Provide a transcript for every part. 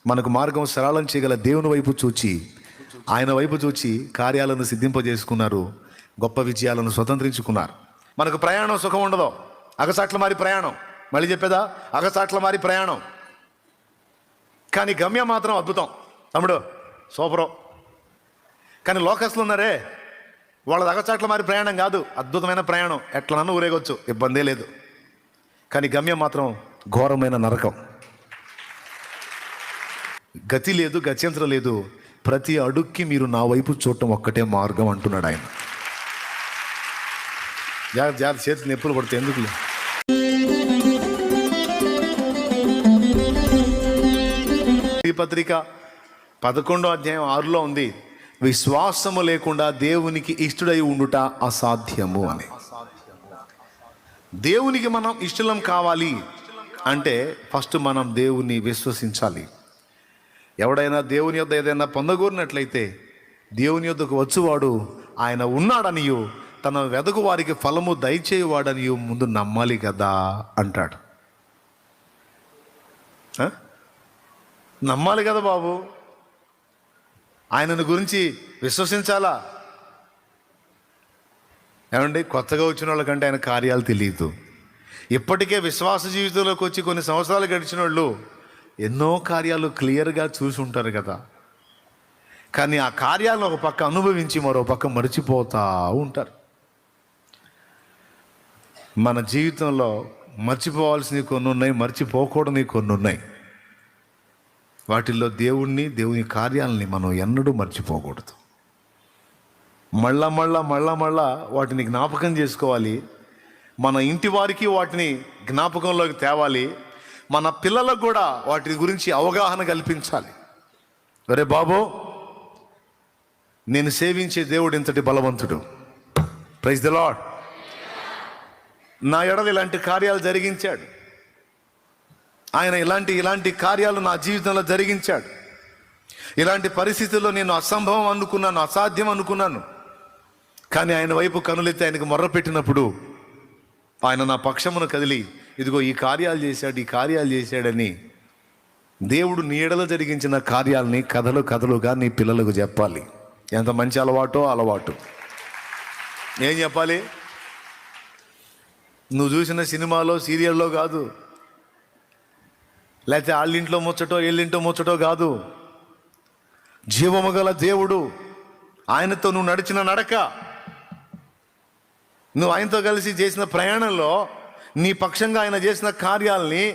మనకు మార్గం సరళం చేయగల దేవుని వైపు చూచి, ఆయన వైపు చూచి కార్యాలను సిద్ధింపజేసుకున్నారు, గొప్ప విజయాలను స్వతంత్రించుకున్నారు. మనకు ప్రయాణం సుఖం ఉండదు, అగసాట్ల మారి ప్రయాణం. మళ్ళీ చెప్పేదా, అగసాట్ల మారి ప్రయాణం. కానీ గమ్యం మాత్రం అద్భుతం. తమ్ముడు సూపరు. కానీ లోకస్తులు ఉన్నారే, వాళ్ళది అగచాట్ల మారి ప్రయాణం కాదు, అద్భుతమైన ప్రయాణం. ఎట్లా నన్ను ఊరేగొచ్చు, ఇబ్బందే లేదు. కానీ గమ్యం మాత్రం ఘోరమైన నరకం. గతి లేదు, గత్యంతరం లేదు. ప్రతి అడుక్కి మీరు నా వైపు చూడటం ఒక్కటే మార్గం అంటున్నాడు ఆయన. జాగ్రత్త జాగ్రత్త, చేతి నొప్పులు పడితే ఎందుకు. ఈ పత్రిక 11వ అధ్యాయం 6లో ఉంది, విశ్వాసము లేకుండా దేవునికి ఇష్టడై ఉండుట అసాధ్యము అని. దేవునికి మనం ఇష్టలం కావాలి అంటే ఫస్ట్ మనం దేవుని విశ్వసించాలి. ఎవడైనా దేవుని యొద్ద ఏదైనా పొందగోరినట్లయితే దేవుని యొద్దకు వచ్చువాడు ఆయన ఉన్నాడనియు తన వెదకు వారికి ఫలము దయచేయువాడనియు ముందు నమ్మాలి కదా అంటాడు. నమ్మాలి కదా బాబు, ఆయనను గురించి విశ్వసించాలా. ఏమండి, కొత్తగా వచ్చిన వాళ్ళకంటే ఆయన కార్యాలు తెలియదు. ఇప్పటికే విశ్వాస జీవితంలోకి వచ్చి కొన్ని సంవత్సరాలు గడిచిన వాళ్ళు ఎన్నో కార్యాలు క్లియర్గా చూసి ఉంటారు కదా. కానీ ఆ కార్యాలను ఒక పక్క అనుభవించి మరో పక్క మర్చిపోతూ ఉంటారు. మన జీవితంలో మర్చిపోవాల్సినవి కొన్ని ఉన్నాయి, మర్చిపోకూడనివి కొన్ని ఉన్నాయి. వాటిల్లో దేవుని కార్యాలని మనం ఎన్నడూ మర్చిపోకూడదు. మళ్ళా వాటిని జ్ఞాపకం చేసుకోవాలి. మన ఇంటి వారికి వాటిని జ్ఞాపకంలోకి తేవాలి. మన పిల్లలకు కూడా వాటి గురించి అవగాహన కల్పించాలి. అరే బాబు, నేను సేవించే దేవుడు ఇంతటి బలవంతుడు. Praise the Lord. నా ఎడల ఇలాంటి కార్యాలు జరిగించాడు ఆయన. ఇలాంటి కార్యాలు నా జీవితంలో జరిగించాడు. ఇలాంటి పరిస్థితుల్లో నేను అసంభవం అనుకున్నాను, అసాధ్యం అనుకున్నాను. కానీ ఆయన వైపు కనులెత్తి ఆయనకు మొర్ర పెట్టినప్పుడు ఆయన నా పక్షమును కదిలి ఇదిగో ఈ కార్యాలు చేశాడని దేవుడు నీ ఎడల జరిగించిన కార్యాలని కథలుగా నీ పిల్లలకు చెప్పాలి. ఎంత మంచి అలవాటు. ఏం చెప్పాలి? నువ్వు చూసిన సినిమాలో, సీరియల్లో కాదు, లేకపోతే వాళ్ళింట్లో ముచ్చటో వీళ్ళింట్లో ముచ్చటో కాదు. జీవము గల దేవుడు, ఆయనతో నువ్వు నడిచిన నడక, నువ్వు ఆయనతో కలిసి చేసిన ప్రయాణంలో నీ పక్షంగా ఆయన చేసిన కార్యాలని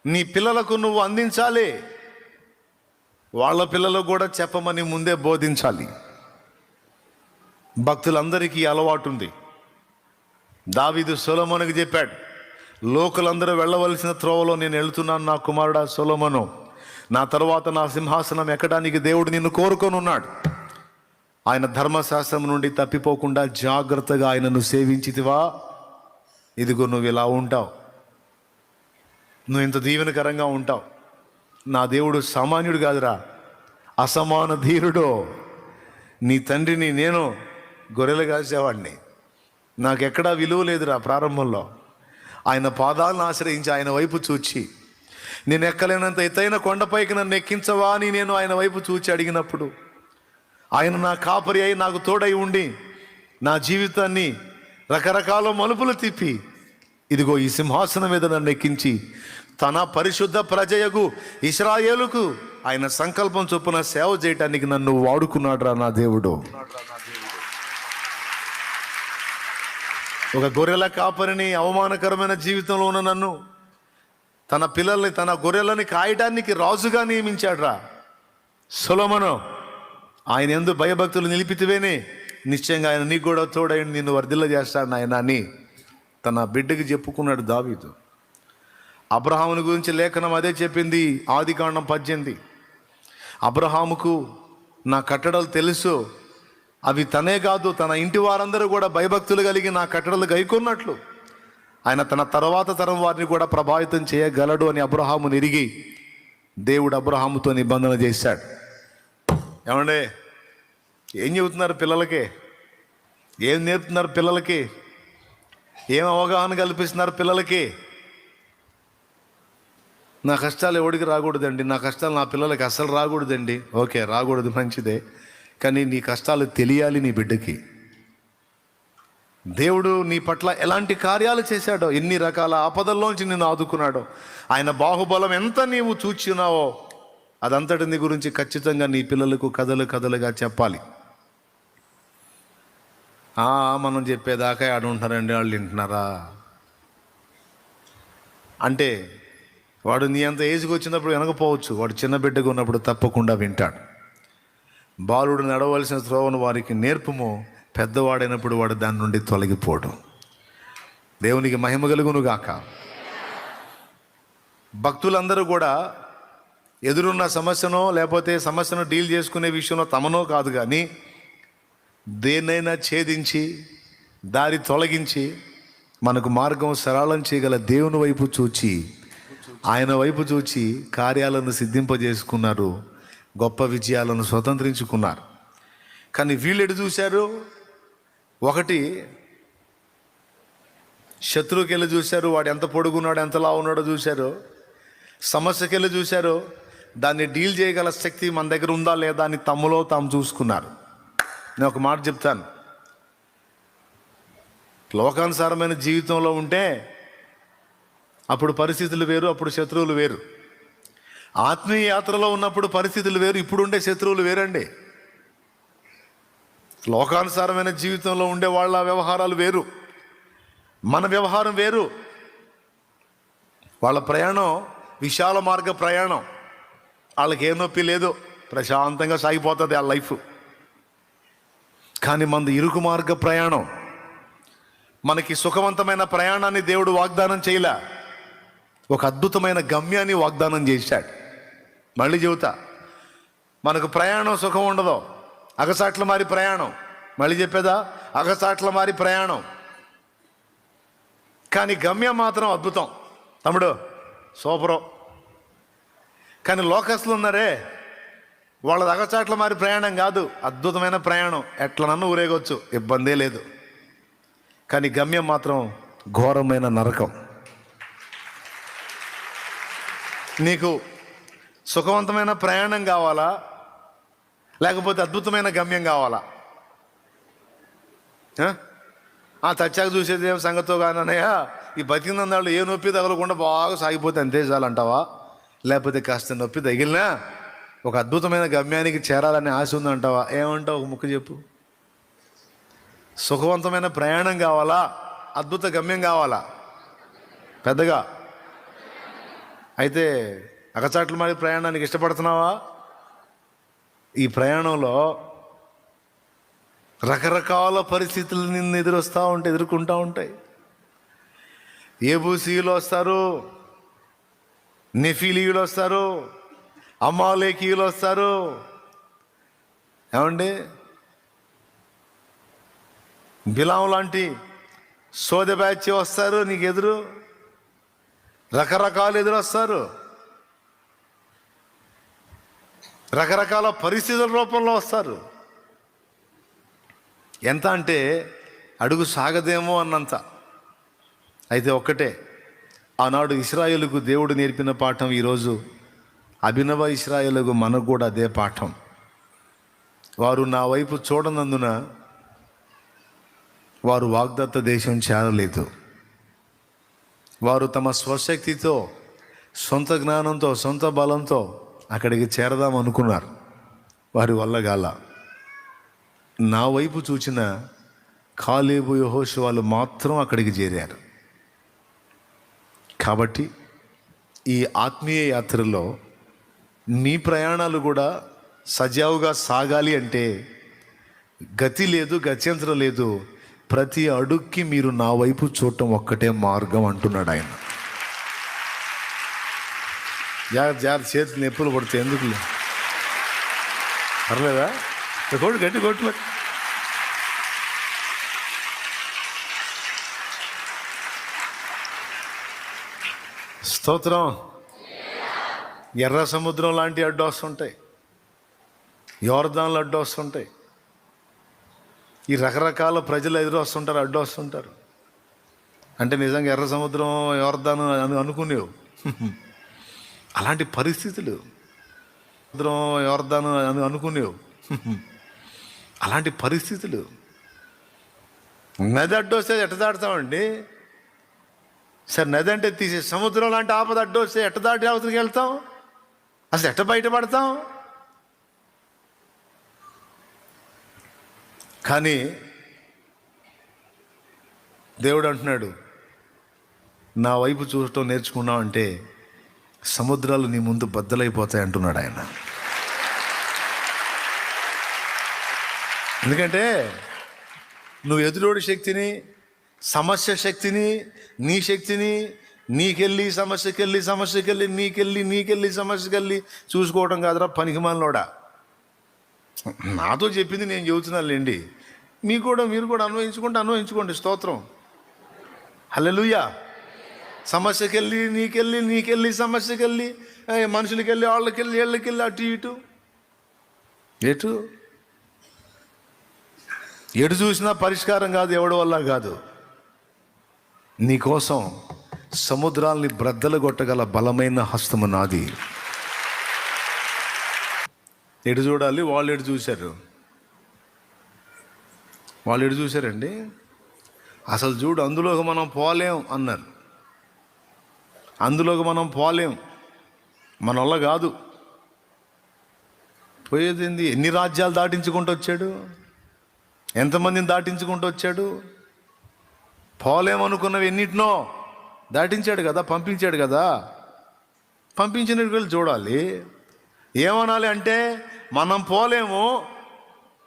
నీ పిల్లలకు నువ్వు అందించాలి. వాళ్ళ పిల్లలకు కూడా చెప్పమని ముందే బోధించాలి. భక్తులందరికీ అలవాటు ఉంది. దావీదు సొలొమోనుకి చెప్పాడు, లోకులందరూ వెళ్ళవలసిన త్రోవలో నేను వెళుతున్నాను నా కుమారుడా సొలొమోను, నా తరువాత నా సింహాసనం ఎక్కడానికి దేవుడు నిన్ను కోరుకొని ఉన్నాడు. ఆయన ధర్మశాస్త్రం నుండి తప్పిపోకుండా జాగ్రత్తగా ఆయనను సేవించితివా, ఇదిగో నువ్వు ఇలా ఉంటావు, నువ్వు ఇంత దీవెనకరంగా ఉంటావు. నా దేవుడు సామాన్యుడు కాదురా, అసమాన ధీరుడు. నీ తండ్రిని నేను గొర్రెలు కాసేవాడిని, నాకెక్కడా విలువ లేదురా. ప్రారంభంలో ఆయన పాదాలను ఆశ్రయించి ఆయన వైపు చూచి, నేను ఎక్కలేనంత ఎత్తైన కొండపైకి నన్ను ఎక్కించవా అని నేను ఆయన వైపు చూచి అడిగినప్పుడు ఆయన నా కాపరి అయి నాకు తోడై ఉండి నా జీవితాన్ని రకరకాల మలుపులు తిప్పి ఇదిగో ఈ సింహాసనం మీద నన్ను ఎక్కించి తన పరిశుద్ధ ప్రజయగు ఇశ్రాయేలుకు ఆయన సంకల్పం చొప్పున సేవ చేయటానికి నన్ను వాడుకున్నాడు రా నా దేవుడు. ఒక గొర్రెల కాపరిని, అవమానకరమైన జీవితంలో ఉన్న నన్ను తన పిల్లల్ని, తన గొర్రెలని కాయటానికి రాజుగా నియమించాడు రా సొలొమోను. ఆయన యందు భయభక్తులు నిలిపితివేనే నిశ్చయంగా ఆయన నీకు కూడా తోడైండి, నిన్ను వర్ధిల్ల చేస్తాడు ఆయన అని తన బిడ్డకి చెప్పుకున్నాడు దావీదు. అబ్రహాముని గురించి లేఖనం అదే చెప్పింది, ఆదికాండం 18. అబ్రహాముకు నా కట్టడలు తెలుసు, అవి తనే కాదు తన ఇంటి వారందరూ కూడా భయభక్తులు కలిగి నా కట్టడలు గైకొన్నట్లు ఆయన తన తర్వాత తరం వారిని కూడా ప్రభావితం చేయగలడు అని అబ్రహాముని ఎరిగి దేవుడు అబ్రహాముతో నిబంధన చేశాడు. ఏమండే, ఏం చెబుతున్నారు పిల్లలకి? ఏం నేర్పుతున్నారు పిల్లలకి? ఏం అవగాహన కల్పిస్తున్నారు పిల్లలకి? నా కష్టాలు ఎవడికి రాకూడదండి, నా కష్టాలు నా పిల్లలకి అస్సలు రాకూడదండి. ఓకే, రాకూడదు, మంచిదే. కానీ నీ కష్టాలు తెలియాలి నీ బిడ్డకి. దేవుడు నీ పట్ల ఎలాంటి కార్యాలు చేశాడో, ఎన్ని రకాల ఆపదల్లోంచి నిన్ను ఆదుకున్నాడో, ఆయన బాహుబలం ఎంత నీవు చూచినావో అదంతటి నీ గురించి ఖచ్చితంగా నీ పిల్లలకు కథలుగా చెప్పాలి. మనం చెప్పేదాకా ఆడుంటున్నారండి, వాళ్ళు వింటున్నారా అంటే వాడు నీ అంత ఏజ్కి వచ్చినప్పుడు వినకపోవచ్చు, వాడు చిన్న బిడ్డగా ఉన్నప్పుడు తప్పకుండా వింటాడు. బాలుడు నడవలసిన త్రోవను వారికి నేర్పుము, పెద్దవాడైనప్పుడు వాడు దాని నుండి తొలగిపోవడం. దేవునికి మహిమ కలుగును గాక. భక్తులందరూ కూడా ఎదురున్న సమస్యనో లేకపోతే సమస్యను డీల్ చేసుకునే విషయంలో తమనో కాదు, కానీ దేన్నైనా ఛేదించి దారి తొలగించి మనకు మార్గం సరళం చేయగల దేవుని వైపు చూచి, ఆయన వైపు చూచి కార్యాలను సిద్ధింపజేసుకున్నారు, గొప్ప విజయాలను స్వతంత్రించుకున్నారు. కానీ వీళ్ళు ఎటు చూశారు? ఒకటి శత్రువుకి వెళ్ళి చూశారు, వాడు ఎంత పొడుగున్నాడో ఎంతలా ఉన్నాడో చూశారు. సమస్యకి వెళ్ళి చూశారు, దాన్ని డీల్ చేయగల శక్తి మన దగ్గర ఉందా లేదా అని తమ్ములో తాము చూసుకున్నారు. నేను ఒక మాట చెప్తాను, లోకానుసారమైన జీవితంలో ఉంటే అప్పుడు పరిస్థితులు వేరు, అప్పుడు శత్రువులు వేరు. ఆత్మీయ యాత్రలో ఉన్నప్పుడు పరిస్థితులు వేరు, ఇప్పుడు ఉండే శత్రువులు వేరండి. లోకానుసారమైన జీవితంలో ఉండే వాళ్ళ వ్యవహారాలు వేరు, మన వ్యవహారం వేరు. వాళ్ళ ప్రయాణం విశాల మార్గ ప్రయాణం, వాళ్ళకి ఏ నొప్పి లేదు, ప్రశాంతంగా సాగిపోతుంది ఆ లైఫ్. కానీ మనది ఇరుకు మార్గ ప్రయాణం. మనకి సుఖవంతమైన ప్రయాణాన్ని దేవుడు వాగ్దానం చేయలే, ఒక అద్భుతమైన గమ్యాన్ని వాగ్దానం చేశాడు. మళ్ళీ చెబుతా, మనకు ప్రయాణం సుఖం ఉండదు, అగసాట్ల మారి ప్రయాణం. మళ్ళీ చెప్పేదా, అగసాట్ల మారి ప్రయాణం. కానీ గమ్యం మాత్రం అద్భుతం తమ్ముడు, సూపరు. కానీ లోకస్తులు ఉన్నారే, వాళ్ళది అగచాట్ల మారి ప్రయాణం కాదు, అద్భుతమైన ప్రయాణం. ఎట్లనన్నా ఊరేగొచ్చు, ఇబ్బందే లేదు. కానీ గమ్యం మాత్రం ఘోరమైన నరకం. నీకు సుఖవంతమైన ప్రయాణం కావాలా, లేకపోతే అద్భుతమైన గమ్యం కావాలా? చచ్చాక చూసేది ఏం సంగతో కానన్నయ్య, ఈ బతికినందాళ్ళు ఏ నొప్పి తగలకుండా బాగా సాగిపోతే అంతే చాలంటావా? లేకపోతే కాస్త నొప్పి తగిలినా ఒక అద్భుతమైన గమ్యానికి చేరాలని ఆశ ఉందంటావా? ఏమంటావు? ఒక ముక్క చెప్పు. సుఖవంతమైన ప్రయాణం కావాలా, అద్భుత గమ్యం కావాలా? పెద్దగా అయితే అగచాట్లు మారి ప్రయాణానికి ఇష్టపడుతున్నావా? ఈ ప్రయాణంలో రకరకాల పరిస్థితులు నిన్ను ఎదుర్కొంటూ ఉంటాయి. ఏబూసీయులు వస్తారు, నెఫీలీయులు వస్తారు, అమాలేకీయులు వస్తారు, ఏమండి బిలాం లాంటి సోదె బ్యాచ్ వస్తారు నీకు ఎదురు, రకరకాలు ఎదురు వస్తారు, రకరకాల పరిస్థితుల రూపంలో వస్తారు. ఎంత అంటే అడుగు సాగదేమో అన్నంత. అయితే ఒక్కటే, ఆనాడు ఇశ్రాయేలుకు దేవుడు నేర్పిన పాఠం ఈరోజు అభినవ ఇశ్రాయేలుకు మనకు కూడా అదే పాఠం. వారు నా వైపు చూడనందున వారు వాగ్దత్త దేశం చేరలేదు. వారు తమ స్వశక్తితో, సొంత జ్ఞానంతో, సొంత బలంతో అక్కడికి చేరదాం అనుకున్నారు, వారి వల్ల గాల. నా వైపు చూచిన కాలేబు, యెహోషువలు మాత్రం అక్కడికి చేరారు. కాబట్టి ఈ ఆత్మీయ యాత్రలో మీ ప్రయాణాలు కూడా సజావుగా సాగాలి అంటే గతి లేదు, గత్యంతరం లేదు. ప్రతి అడుక్కి మీరు నా వైపు చూడటం ఒక్కటే మార్గం అంటున్నాడు ఆయన. జాగ్రత్త, చేతులు నొప్పులు పడితే ఎందుకు పర్లేదా? కొట్టు, గట్టి కొట్టు. స్తోత్రం. ఎర్ర సముద్రం లాంటి అడ్డు వస్తుంటాయి, యోర్దాన్లు అడ్డు వస్తుంటాయి, ఈ రకరకాల ప్రజలు ఎదురు వస్తుంటారు, అడ్డు వస్తుంటారు. అంటే నిజంగా ఎర్ర సముద్రం యోర్దాను అనుకునేవు. అలాంటి పరిస్థితులు ఎవరిదాను అని అనుకునేవు. అలాంటి పరిస్థితులు. నది అడ్డొస్తే ఎట్ట దాటుతామండి? సరే, నది అంటే తీసే, సముద్రం లాంటి ఆపద అడ్డొస్తే ఎట్ట దాటి అవతలికి వెళ్తాం? అసలు ఎట్ట బయటపడతాం? కానీ దేవుడు అంటున్నాడు, నా వైపు చూడటం నేర్చుకున్నావు అంటే సముద్రాలు నీ ముందు బద్దలైపోతాయి అంటున్నాడు ఆయన. ఎందుకంటే నువ్వు ఎదురోడి శక్తిని, సమస్య శక్తిని, నీ శక్తిని నీకెళ్ళి సమస్యకెళ్ళి నీకెళ్ళి సమస్యకెళ్ళి చూసుకోవడం కాదురా పనికిమాలినోడా. నాతో చెప్పింది నేను చెబుతున్నానులేండి, మీరు కూడా అన్వయించుకోండి. స్తోత్రం, హల్లెలూయా. సమస్యకెళ్ళి నీకెళ్ళి సమస్యకెళ్ళి మనుషులకెళ్ళి వాళ్ళకెళ్ళి వీళ్ళకెళ్ళి అటు ఇటు ఎటు చూసినా పరిష్కారం కాదు, ఎవడి వల్ల కాదు. నీకోసం సముద్రాల్ని బ్రద్దలు కొట్టగల బలమైన హస్తము నాది. ఎటు చూడాలి? వాళ్ళు ఎటు చూశారండి. అసలు చూడు, అందులోకి మనం పోలేం అన్నారు. అందులోకి మనం పోలేం, మన వల్ల కాదు. పోయేది ఏంది? ఎన్ని రాజ్యాలు దాటించుకుంటూ వచ్చాడు, ఎంతమందిని దాటించుకుంటూ వచ్చాడు. పోలేమనుకున్నవి ఎన్నిటినో దాటించాడు కదా, పంపించాడు కదా. పంపించినట్టు వెళ్ళి చూడాలి. ఏమనాలి అంటే, మనం పోలేము,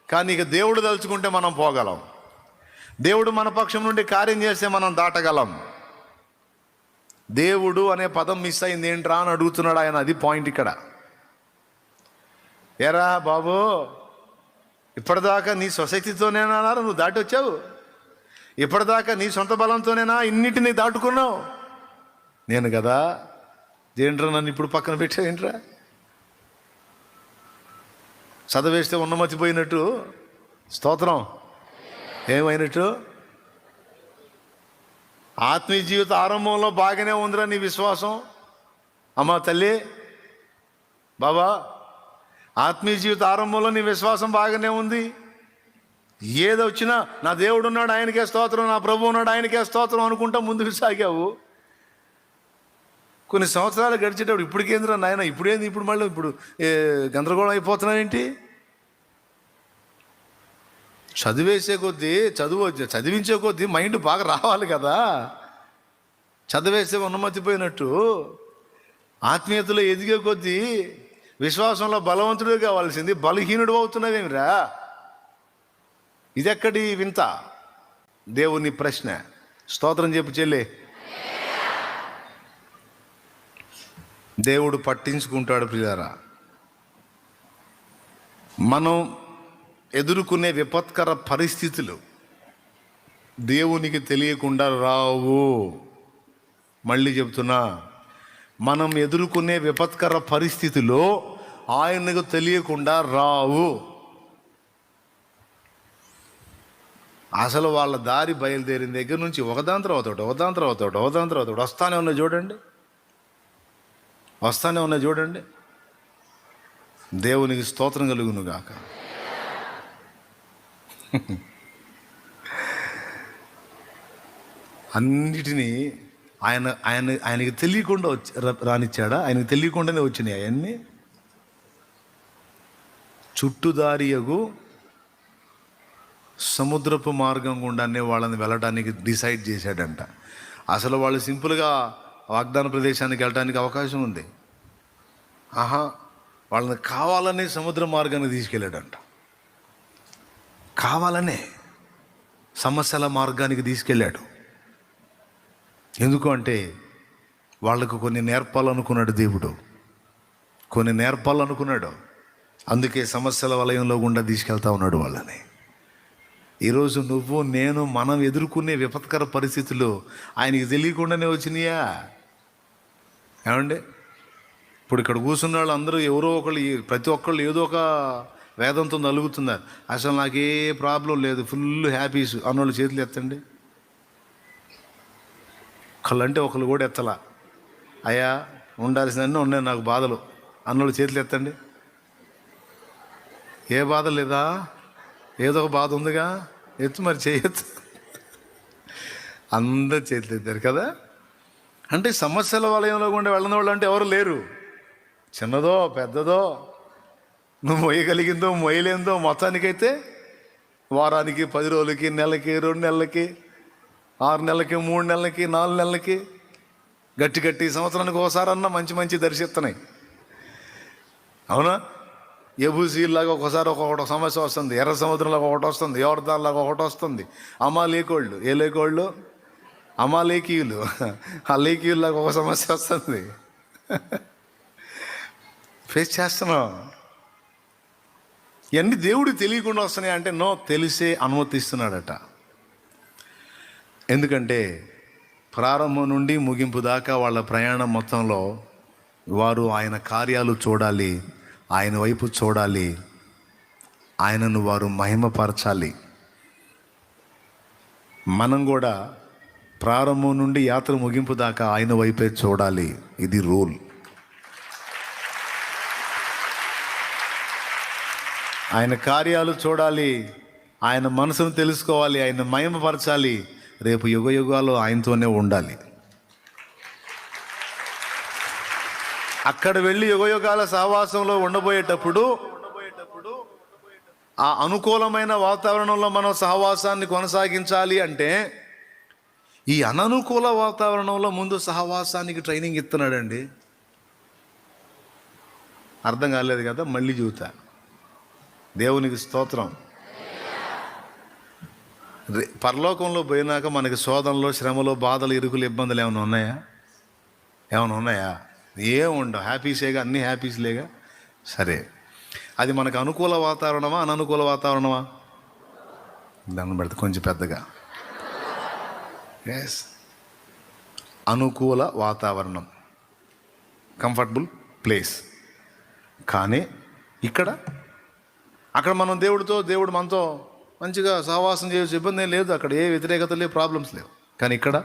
కానీ ఇక దేవుడు తలుచుకుంటే మనం పోగలం. దేవుడు మన పక్షం నుండి కార్యం చేస్తే మనం దాటగలం. దేవుడు అనే పదం మిస్ అయింది ఏంట్రా అని అడుగుతున్నాడు ఆయన. అది పాయింట్ ఇక్కడ. ఏరా బాబు, ఇప్పటిదాకా నీ స్వశక్తితోనేనా నువ్వు దాటి వచ్చావు? ఇప్పటిదాకా నీ సొంత బలంతోనేనా ఇన్నిటినీ దాటుకున్నావు? నేను కదా. ఏంట్రా నన్ను ఇప్పుడు పక్కన పెట్టావు ఏంట్రా? చదవేస్తే ఉన్నమతిపోయినట్టు. స్తోత్రం. ఏమైనట్టు? ఆత్మీయ జీవిత ఆరంభంలో బాగానే ఉందిరా నీ విశ్వాసం. అమ్మా తల్లి, బాబా, ఆత్మీయ జీవిత ఆరంభంలో నీ విశ్వాసం బాగానే ఉంది. ఏదో వచ్చినా నా దేవుడు ఉన్నాడు ఆయనకే స్తోత్రం, నా ప్రభు ఉన్నాడు ఆయనకే స్తోత్రం అనుకుంటా ముందుకు సాగావు. కొన్ని సంవత్సరాలు గడిచేటప్పుడు ఇప్పటికేంద్రా నాయన, ఇప్పుడేంది, ఇప్పుడు మళ్ళీ గందరగోళం అయిపోతున్నావేంటి? చదివించే కొద్దీ మైండ్ బాగా రావాలి కదా. చదివేస్తే ఉన్నమతిపోయినట్టు ఆత్మీయతలో ఎదిగే కొద్దీ విశ్వాసంలో బలవంతుడు కావాల్సింది బలహీనుడు అవుతున్నావేమిరా? ఇదెక్కడి వింత? దేవుని ప్రశ్న. స్తోత్రం చెప్పు చెల్లి. దేవుడు పట్టించుకుంటాడు ప్రియారా. మనం ఎదుర్కొనే విపత్కర పరిస్థితులు దేవునికి తెలియకుండా రావు. మళ్ళీ చెప్తున్నా, మనం ఎదుర్కొనే విపత్కర పరిస్థితిలో ఆయనకు తెలియకుండా రావు. అసలు వాళ్ళ దారి బయలుదేరిన దగ్గర నుంచి ఒకదాని తర్వాత వస్తానే ఉన్నాయి చూడండి. దేవునికి స్తోత్రం కలుగును గాక. అన్నిటినీ ఆయనకి తెలియకుండా రానిచ్చాడా? ఆయనకు తెలియకుండానే వచ్చినాయి అవన్నీ. చుట్టుదారియగు సముద్రపు మార్గం గుండానే వాళ్ళని వెళ్ళడానికి డిసైడ్ చేశాడంట. అసలు వాళ్ళు సింపుల్గా వాగ్దాన ప్రదేశానికి వెళ్ళడానికి అవకాశం ఉంది. వాళ్ళని కావాలనే సముద్ర మార్గాన్ని తీసుకెళ్ళాడంట. కావాలనే సమస్యల మార్గానికి తీసుకెళ్ళాడు. ఎందుకు అంటే వాళ్ళకు కొన్ని నేర్పాలనుకున్నాడు దేవుడు, అందుకే సమస్యల వలయంలో గుండా తీసుకెళ్తా ఉన్నాడు వాళ్ళని. ఈరోజు నువ్వు నేను మనం ఎదుర్కొనే విపత్కర పరిస్థితులు ఆయనకి తెలియకుండానే వచ్చినాయా? ఏమండి, ఇప్పుడు ఇక్కడ కూర్చున్న వాళ్ళు అందరూ ఎవరో ఒకళ్ళు, ప్రతి ఒక్కళ్ళు ఏదో ఒక వేదంతో నలుగుతున్నారు. అసలు నాకే ప్రాబ్లం లేదు, ఫుల్ హ్యాపీస్ అన్నోళ్ళు చేతులు ఎత్తండి. ఒకళ్ళంటే ఒకళ్ళు కూడా ఎత్తలా. అయ్యా ఉండాల్సినవన్నీ ఉన్నాయి నాకు బాధలు. అన్నోళ్ళు చేతులు ఎత్తండి. ఏ బాధ లేదా? ఏదో ఒక బాధ ఉందిగా, ఎత్తు మరి చేయొచ్చు. అందరు చేతులు ఎత్తారు కదా. అంటే సమస్యల వలయంలో గుండా వెళ్ళని వాళ్ళు అంటే ఎవరు లేరు. చిన్నదో పెద్దదో, నువ్వు మొయ్యగలిగిందో మొయ్యలేందో, మొత్తానికైతే వారానికి, 10 రోజులకి, నెలకి, 2 నెలలకి, 6 నెలలకి, 3 నెలలకి, 4 నెలలకి, గట్టి సంవత్సరానికి ఒకసారి అన్న మంచి మంచి దర్శిస్తున్నాయి. అవునా? ఎబూసీలాగా ఒకసారి ఒక్కొక్కటి సమస్య వస్తుంది, ఎర్ర సముద్రంలాగా ఒకటి వస్తుంది, యోర్దాన్లాగా ఒకటి వస్తుంది. అమాలేకోళ్ళు, ఏ లేకోళ్ళు? అమాలేకీయులు. ఆ లేకీయుల్లాగా ఒక సమస్య వస్తుంది. ఫేస్ చేస్తున్నాం. ఇవన్నీ దేవుడికి తెలియకుండా వస్తున్నాయి అంటే నో, తెలిసే అనుమతిస్తున్నాడట. ఎందుకంటే ప్రారంభం నుండి ముగింపు దాకా వాళ్ళ ప్రయాణం మొత్తంలో వారు ఆయన కార్యాలు చూడాలి, ఆయన వైపు చూడాలి, ఆయనను వారు మహిమపరచాలి. మనం కూడా ప్రారంభం నుండి యాత్ర ముగింపు దాకా ఆయన వైపే చూడాలి. ఇది రూల్. ఆయన కార్యాలు చూడాలి, ఆయన మనసును తెలుసుకోవాలి, ఆయన మహిమపరచాలి. రేపు యుగ యుగాలు ఆయనతోనే ఉండాలి. అక్కడ వెళ్ళి యుగ యుగాల సహవాసంలో ఉండబోయేటప్పుడు ఆ అనుకూలమైన వాతావరణంలో మనం సహవాసాన్ని కొనసాగించాలి అంటే ఈ అననుకూల వాతావరణంలో ముందు సహవాసానికి ట్రైనింగ్ ఇస్తున్నాడండి. అర్థం కాలేదు కదా, మళ్ళీ చూతా. దేవునికి స్తోత్రం. పరలోకంలో పోయినాక మనకి శోధనలో, శ్రమలో, బాధలు, ఇరుకులు, ఇబ్బందులు ఏమైనా ఉన్నాయా? ఏమైనా ఉన్నాయా? ఏముండవు. హ్యాపీసేగా, అన్నీ హ్యాపీస్లేగా. సరే, అది మనకు అనుకూల వాతావరణమా, అననుకూల వాతావరణమా? దాన్ని పెడితే కొంచెం పెద్దగా. ఎస్, అనుకూల వాతావరణం, కంఫర్టబుల్ ప్లేస్. కానీ అక్కడ మనం దేవుడు మనతో మంచిగా సహవాసం చేయవచ్చు, ఇబ్బంది ఏం లేదు. అక్కడ ఏ వ్యతిరేకత లేవు, ప్రాబ్లమ్స్ లేవు. కానీ ఇక్కడ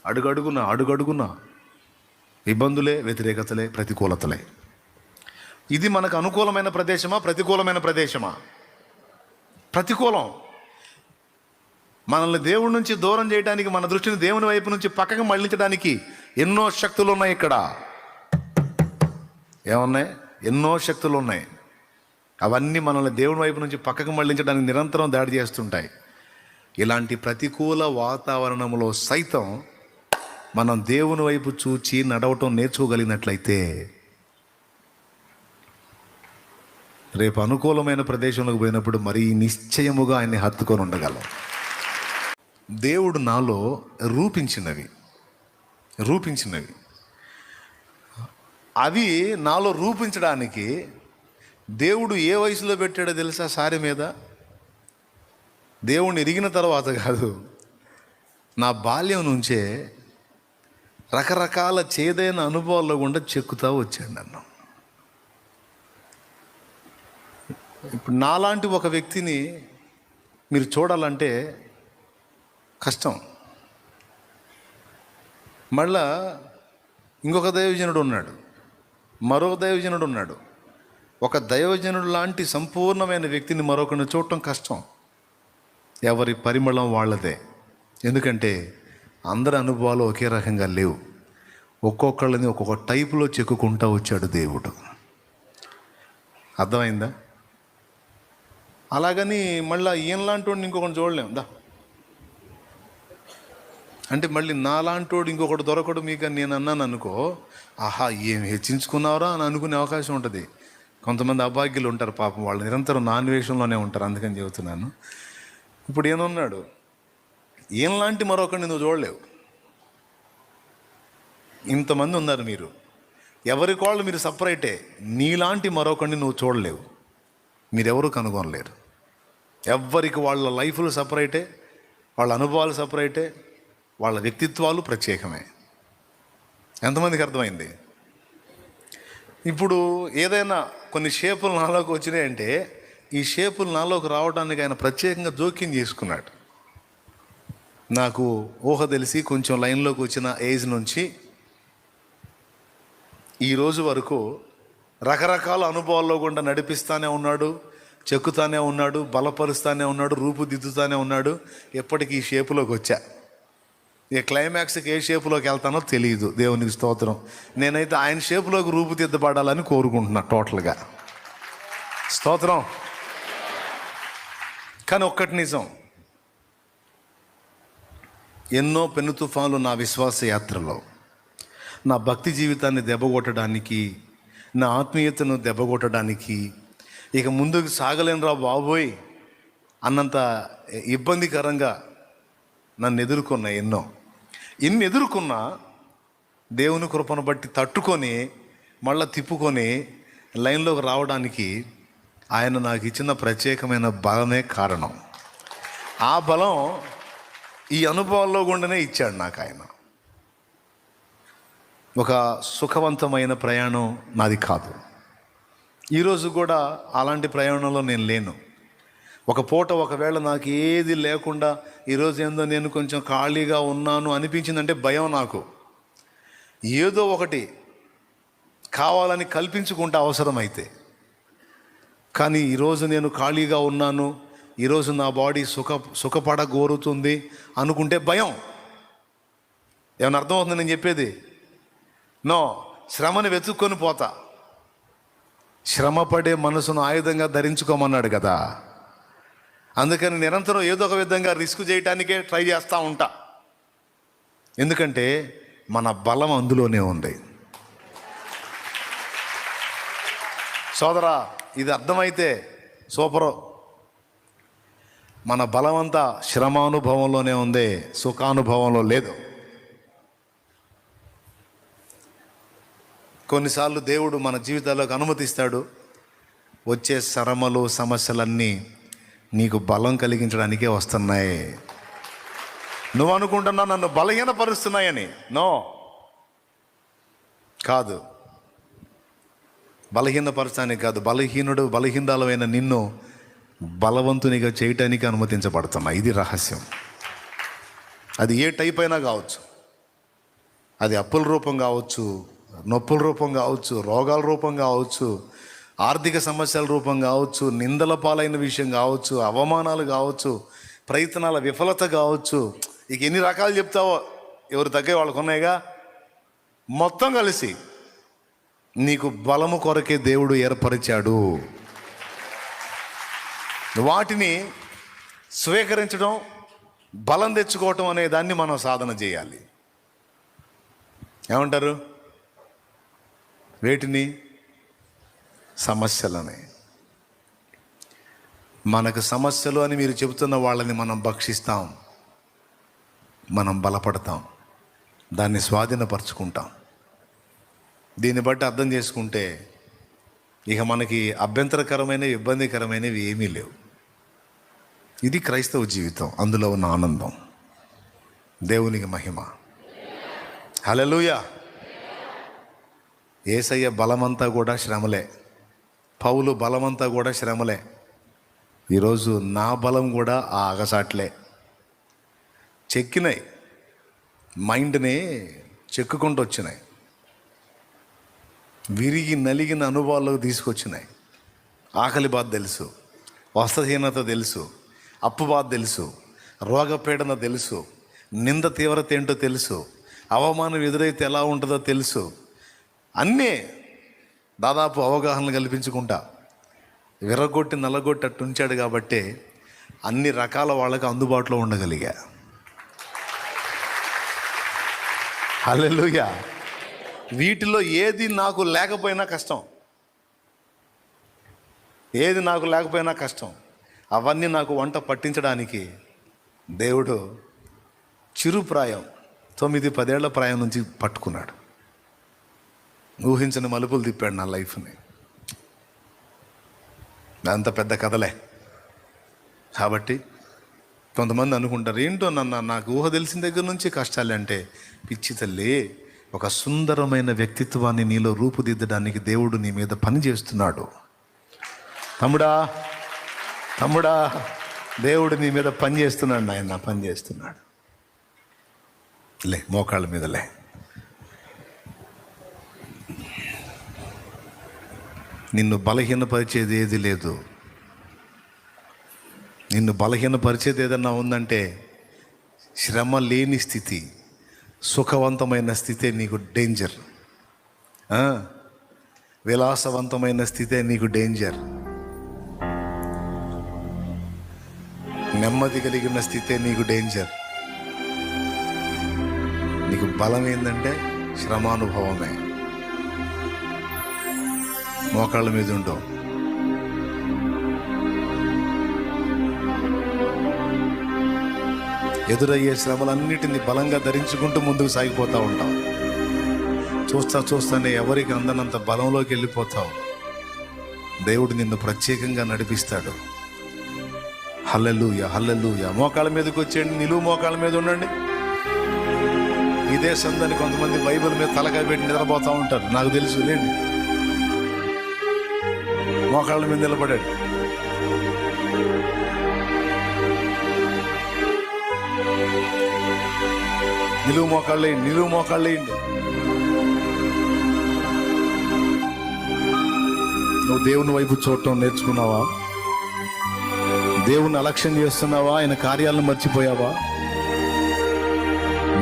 అడుగడుగునా ఇబ్బందులే, వ్యతిరేకతలే, ప్రతికూలతలే. ఇది మనకు అనుకూలమైన ప్రదేశమా, ప్రతికూలమైన ప్రదేశమా? ప్రతికూలం. మనల్ని దేవుడి నుంచి దూరం చేయడానికి, మన దృష్టిని దేవుని వైపు నుంచి పక్కకు మళ్ళించడానికి ఎన్నో శక్తులు ఉన్నాయి ఇక్కడ. ఏమున్నాయి? ఎన్నో శక్తులు ఉన్నాయి. అవన్నీ మనల్ని దేవుని వైపు నుంచి పక్కకు మళ్ళించడానికి నిరంతరం దాడి చేస్తుంటాయి. ఇలాంటి ప్రతికూల వాతావరణంలో సైతం మనం దేవుని వైపు చూచి నడవటం నేర్చుకోగలిగినట్లయితే రేపు అనుకూలమైన ప్రదేశంలోకి పోయినప్పుడు మరీ నిశ్చయముగా ఆయన్ని హత్తుకొని ఉండగలం. దేవుడు నాలో రూపించినవి అవి నాలో రూపించడానికి దేవుడు ఏ వయసులో పెట్టాడో తెలుసా? సారి మీద. దేవుణ్ణి ఎరిగిన తర్వాత కాదు, నా బాల్యం నుంచే రకరకాల చేదైన అనుభవాల్లో గుండా చెక్కుతూ వచ్చాడు నన్ను. ఇప్పుడు నాలాంటి ఒక వ్యక్తిని మీరు చూడాలంటే కష్టం. మళ్ళా ఇంకొక దైవజనుడు ఉన్నాడు, మరొక దైవజనుడు ఉన్నాడు. ఒక దైవజనుడు లాంటి సంపూర్ణమైన వ్యక్తిని మరొకరిని చూడటం కష్టం. ఎవరి పరిమళం వాళ్ళదే. ఎందుకంటే అందరి అనుభవాలు ఒకే రకంగా లేవు. ఒక్కొక్కళ్ళని ఒక్కొక్క టైపులో చెక్కుకుంటూ వచ్చాడు దేవుడు. అర్థమైందా? అలాగని మళ్ళీ ఈయనలాంటి వాడిని ఇంకొకటి చూడలేం దా అంటే మళ్ళీ నాలాంటోడు ఇంకొకటి దొరకడు మీకు నేను అన్నాను అనుకో, ఆహా ఏం హెచ్చించుకున్నారా అని అనుకునే అవకాశం ఉంటుంది. కొంతమంది అభాగ్యులు ఉంటారు పాపం, వాళ్ళు నిరంతరం నాన్వేషంలోనే ఉంటారు. అందుకని చెబుతున్నాను. ఇప్పుడు ఈయనున్నాడు, ఈయనలాంటి మరొకరిని నువ్వు చూడలేవు. ఇంతమంది ఉన్నారు మీరు, ఎవరికి వాళ్ళు మీరు సపరేటే. నీలాంటి మరొకరిని నువ్వు చూడలేవు, మీరెవరూ కనుగొనలేరు. ఎవరికి వాళ్ళ లైఫ్లు సపరేటే, వాళ్ళ అనుభవాలు సపరేటే, వాళ్ళ వ్యక్తిత్వాలు ప్రత్యేకమే. ఎంతమందికి అర్థమైంది? ఇప్పుడు ఏదైనా కొన్ని షేపులు నాలోకి వచ్చినాయంటే ఈ షేపులు నాలోకి రావడానికి ఆయన ప్రత్యేకంగా జోక్యం చేసుకున్నాడు. నాకు ఊహ తెలిసి కొంచెం లైన్లోకి వచ్చిన ఏజ్ నుంచి ఈ రోజు వరకు రకరకాల అనుభవాల్లో గుండా నడిపిస్తానే ఉన్నాడు, చెక్కుతానే ఉన్నాడు, బలపరుస్తానే ఉన్నాడు, రూపుదిద్దుతానే ఉన్నాడు. ఎప్పటికీ ఈ షేపులోకి వచ్చా. ఇక క్లైమాక్స్కి ఏ షేపులోకి వెళ్తానో తెలియదు. దేవునికి స్తోత్రం. నేనైతే ఆయన షేపులోకి రూపుదిద్దపడాలని కోరుకుంటున్నా టోటల్గా. స్తోత్రం. కానీ ఒక్కటి నిజం, ఎన్నో పెను తుఫాన్లు నా విశ్వాస యాత్రలో నా భక్తి జీవితాన్ని దెబ్బకొట్టడానికి, నా ఆత్మీయతను దెబ్బకొట్టడానికి, ఇక ముందుకు సాగలేనురా బాబోయ్ అన్నంత ఇబ్బందికరంగా నన్ను ఎదుర్కొన్నా. ఇన్ని ఎదుర్కొన్నా దేవుని కృపను బట్టి తట్టుకొని మళ్ళీ తిప్పుకొని లైన్లోకి రావడానికి ఆయన నాకు ఇచ్చిన ప్రత్యేకమైన బలమే కారణం. ఆ బలం ఈ అనుభవాల్లో గుండానే ఇచ్చాడు నాకు ఆయన. ఒక సుఖవంతమైన ప్రయాణం నాది కాదు. ఈరోజు కూడా అలాంటి ప్రయాణంలో నేను లేను. ఒక పూట ఒకవేళ నాకు ఏది లేకుండా ఈరోజు ఏందో నేను కొంచెం ఖాళీగా ఉన్నాను అనిపించిందంటే భయం నాకు. ఏదో ఒకటి కావాలని కల్పించుకుంటే అవసరమైతే. కానీ ఈరోజు నేను ఖాళీగా ఉన్నాను, ఈరోజు నా బాడీ సుఖపడగోరుతుంది అనుకుంటే భయం. ఏమైనా అర్థమవుతుంది నేను చెప్పేది? నో, శ్రమని వెతుక్కొని పోతా. శ్రమపడే మనసును ఆయుధంగా ధరించుకోమన్నాడు కదా. అందుకని నిరంతరం ఏదో ఒక విధంగా రిస్క్ చేయటానికే ట్రై చేస్తూ ఉంటా. ఎందుకంటే మన బలం అందులోనే ఉంది. సోదరా, ఇది అర్థమైతే సూపరు. మన బలమంతా శ్రమానుభవంలోనే ఉంది, సుఖానుభవంలో లేదు. కొన్నిసార్లు దేవుడు మన జీవితాల్లోకి అనుమతిస్తాడు. వచ్చే శ్రమలు, సమస్యలన్నీ నీకు బలం కలిగించడానికే వస్తున్నాయి. నువ్వు అనుకుంటున్నా నన్ను బలహీనపరుస్తున్నాయని. నో, కాదు. బలహీనపరచడానికి కాదు, బలహీనరాలైన నిన్ను బలవంతునిగా చేయటానికి అనుమతించబడుతున్నా. ఇది రహస్యం. అది ఏ టైప్ అయినా కావచ్చు. అది అప్పుల రూపం కావచ్చు, నొప్పుల రూపం కావచ్చు, రోగాల రూపం కావచ్చు, ఆర్థిక సమస్యల రూపం కావచ్చు, నిందల పాలైన విషయం కావచ్చు, అవమానాలు కావచ్చు, ప్రయత్నాల విఫలత కావచ్చు. ఇక ఎన్ని రకాలు చెప్తావో, ఎవరు తగ్గే వాళ్ళకు ఉన్నాయిగా. మొత్తం కలిసి నీకు బలము కొరకే దేవుడు ఏర్పరిచాడు. వాటిని స్వీకరించడం, బలం తెచ్చుకోవటం అనే దాన్ని మనం సాధన చేయాలి. ఏమంటారు? వేటిని? సమస్యలని. మనకు సమస్యలు అని మీరు చెబుతున్న వాళ్ళని మనం భక్షిస్తాం, మనం బలపడతాం, దాన్ని స్వాధీనపరచుకుంటాం. దీన్ని బట్టి అర్థం చేసుకుంటే ఇక మనకి అభ్యంతరకరమైనవి, ఇబ్బందికరమైనవి ఏమీ లేవు. ఇది క్రైస్తవ జీవితం, అందులో ఉన్న ఆనందం. దేవునికి మహిమ. హల్లెలూయా. యేసయ్య బలమంతా కూడా శ్రమలే, పౌలు బలమంతా కూడా శ్రమలే. ఈరోజు నా బలం కూడా ఆ అగసాట్లే. చెక్కినాయి, మైండ్ని చెక్కుకుంటూ వచ్చినాయి, విరిగి నలిగిన అనుభవాలకు తీసుకొచ్చినాయి. ఆకలి బాధ తెలుసు, వస్త్రహీనత తెలుసు, అప్పు బాధ తెలుసు, రోగపీడన తెలుసు, నింద తీవ్రత ఏంటో తెలుసు, అవమానం ఎదురైతే ఎలా ఉంటుందో తెలుసు. అన్నీ దాదాపు అవగాహన కల్పించుకుంటా విరగొట్టి నల్లగొట్టి అట్టు ఉంచాడు. కాబట్టి అన్ని రకాల వాళ్ళకి అందుబాటులో ఉండగలిగా. హల్లెలూయా. వీటిలో ఏది నాకు లేకపోయినా కష్టం, ఏది నాకు లేకపోయినా కష్టం. అవన్నీ నాకు వంట పట్టించడానికి దేవుడు చిరుప్రాయం 9-10 ఏళ్ల ప్రాయం నుంచి పట్టుకున్నాడు. ఊహించని మలుపులు తిప్పాడు నా లైఫ్ని. అంత పెద్ద కథలే. కాబట్టి కొంతమంది అనుకుంటారు, ఏంటో నాకు ఊహ తెలిసిన దగ్గర నుంచి కష్టాలే. అంటే పిచ్చి తల్లి, ఒక సుందరమైన వ్యక్తిత్వాన్ని నీలో రూపుదిద్దడానికి దేవుడు నీ మీద పని చేస్తున్నాడు. తమ్ముడా, దేవుడు నీ మీద పని చేస్తున్నాడు. ఆయన పని చేస్తున్నాడు. లే, మోకాళ్ళ మీద లే. నిన్ను బలహీనపరిచేది ఏది లేదు. నిన్ను బలహీనపరిచేది ఏదన్నా ఉందంటే శ్రమ లేని స్థితి, సుఖవంతమైన స్థితే నీకు డేంజర్. విలాసవంతమైన స్థితే నీకు డేంజర్. నెమ్మది కలిగిన స్థితే నీకు డేంజర్. నీకు బలం ఏంటంటే శ్రమానుభవమే. మోకాళ్ళ మీద ఉండవు. ఎదురయ్యే శ్రమలన్నిటిని బలంగా ధరించుకుంటూ ముందుకు సాగిపోతూ ఉంటాం. చూస్తానే ఎవరికి అందనంత బలంలోకి వెళ్ళిపోతావు. దేవుడు నిన్ను ప్రత్యేకంగా నడిపిస్తాడు. హల్లెలూయా, హల్లెలూయా. మోకాళ్ళ మీదకి వచ్చేయండి, నిలువు మోకాళ్ళ మీద ఉండండి. ఇదే సందని కొంతమంది బైబిల్ మీద తలకాయ పెట్టి నిద్రపోతూ ఉంటారు, నాకు తెలుసు. లేండి, మోకాళ్ళ మీద నిలబడండి. నిలువు మోకాళ్ళేయండి, నిలువు మోకాళ్ళేయండి. నువ్వు దేవుని వైపు చూడటం నేర్చుకున్నావా? దేవుణ్ణి అలక్ష్యం చేస్తున్నావా? ఆయన కార్యాలను మర్చిపోయావా?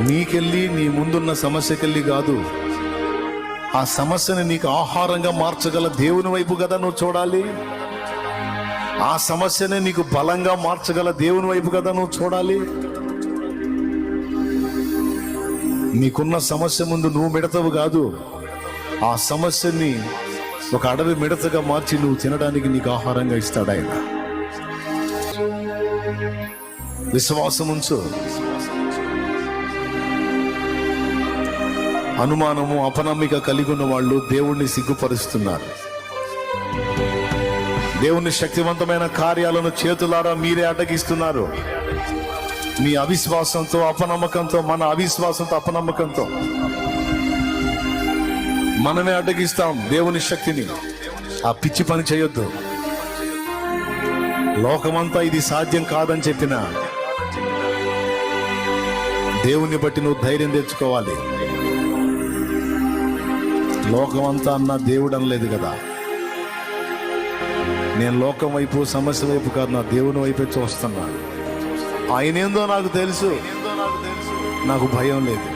నీకెళ్ళి నీ ముందున్న సమస్యకెళ్ళి కాదు, ఆ సమస్యని నీకు ఆహారంగా మార్చగల దేవుని వైపు కదా నువ్వు చూడాలి. ఆ సమస్యని నీకు బలంగా మార్చగల దేవుని వైపు కదా నువ్వు చూడాలి. నీకున్న సమస్య ముందు నువ్వు మిడతవు కాదు, ఆ సమస్యని ఒక అడవి మిడతగా మార్చి నువ్వు తినడానికి నీకు ఆహారంగా ఇస్తాడు ఆయన. విశ్వాసం ఉంచు. అనుమానము, అపనమ్మిక కలిగి ఉన్న వాళ్ళు దేవుణ్ణి సిగ్గుపరుస్తున్నారు. దేవుని శక్తివంతమైన కార్యాలను చేతులారా మీరే అడ్డగిస్తున్నారు. మీ అవిశ్వాసంతో, అపనమ్మకంతో, మన అవిశ్వాసంతో, అపనమ్మకంతో మనమే అడ్డగిస్తాం దేవుని శక్తిని. ఆ పిచ్చి పని చేయొద్దు. లోకమంతా ఇది సాధ్యం కాదని చెప్పినా దేవుని బట్టి నువ్వు ధైర్యం తెచ్చుకోవాలి. లోకమంతా అన్న దేవుడు అనలేదు కదా. నేను లోకం వైపు, సమస్య వైపు కాదు, నా దేవుని వైపే చూస్తున్నా. ఆయనేందో నాకు తెలుసు, నాకు భయం లేదు.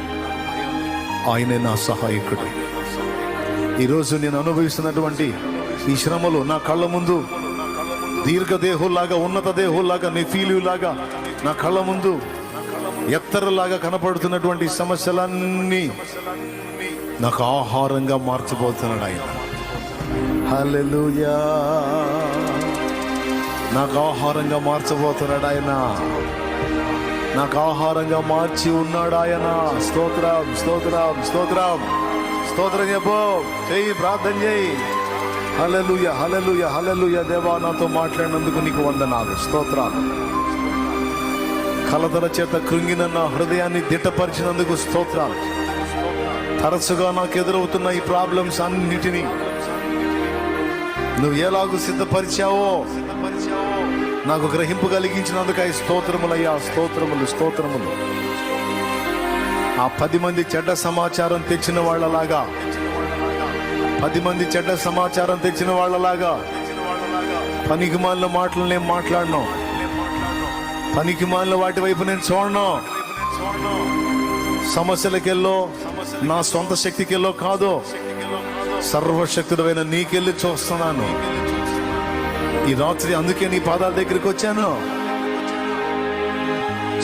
ఆయనే నా సహాయకుడు. ఈరోజు నేను అనుభవిస్తున్నటువంటి ఈ శ్రమలు నా కళ్ళ ముందు దీర్ఘదేహుల్లాగా, ఉన్నత దేహుల్లాగా, నెఫీలులాగా నా కళ్ళ ముందు ఎత్తరలాగా కనపడుతున్నటువంటి సమస్యలన్నీ నాకు ఆహారంగా మార్చబోతున్నాడు ఆయన. హల్లెలూయా. నాకు ఆహారంగా మార్చబోతున్నాడు ఆయన. నాకు ఆహారంగా మార్చి ఉన్నాడు ఆయన. స్తోత్రం, స్తోత్రం, స్తోత్రం, స్తోత్రం చెప్పు. చెయ్యి, ప్రార్థన చేయి. హల్లెలూయా, హల్లెలూయా, హల్లెలూయా. దేవా, నాతో మాట్లాడినందుకు నీకు వందనాలు, స్తోత్రాలు. కలతల చేత కృంగిన నా హృదయాన్ని దిట్టపరిచినందుకు స్తోత్రాలు. తరచుగా నాకు ఎదురవుతున్న ఈ ప్రాబ్లమ్స్ అన్నిటినీ నువ్వు ఎలాగూ సిద్ధపరిచావో నాకు గ్రహింపు కలిగించినందుకు స్తోత్రములయ్యా, స్తోత్రములు, స్తోత్రములు. ఆ 10 మంది చెడ్డ సమాచారం తెచ్చిన వాళ్ళలాగా, 10 మంది చెడ్డ సమాచారం తెచ్చిన వాళ్ళలాగా పనికిమాలిన మాటలు నేను మాట్లాడను. పనికిమాలిన వాటి వైపు నేను చూడను. సమస్యలకెళ్ళో, నా సొంత శక్తికెళ్ళో కాదు, సర్వశక్తుడైన నీకెళ్ళి చూస్తున్నాను ఈ రాత్రి. అందుకే నీ పాదాల దగ్గరికి వచ్చాను.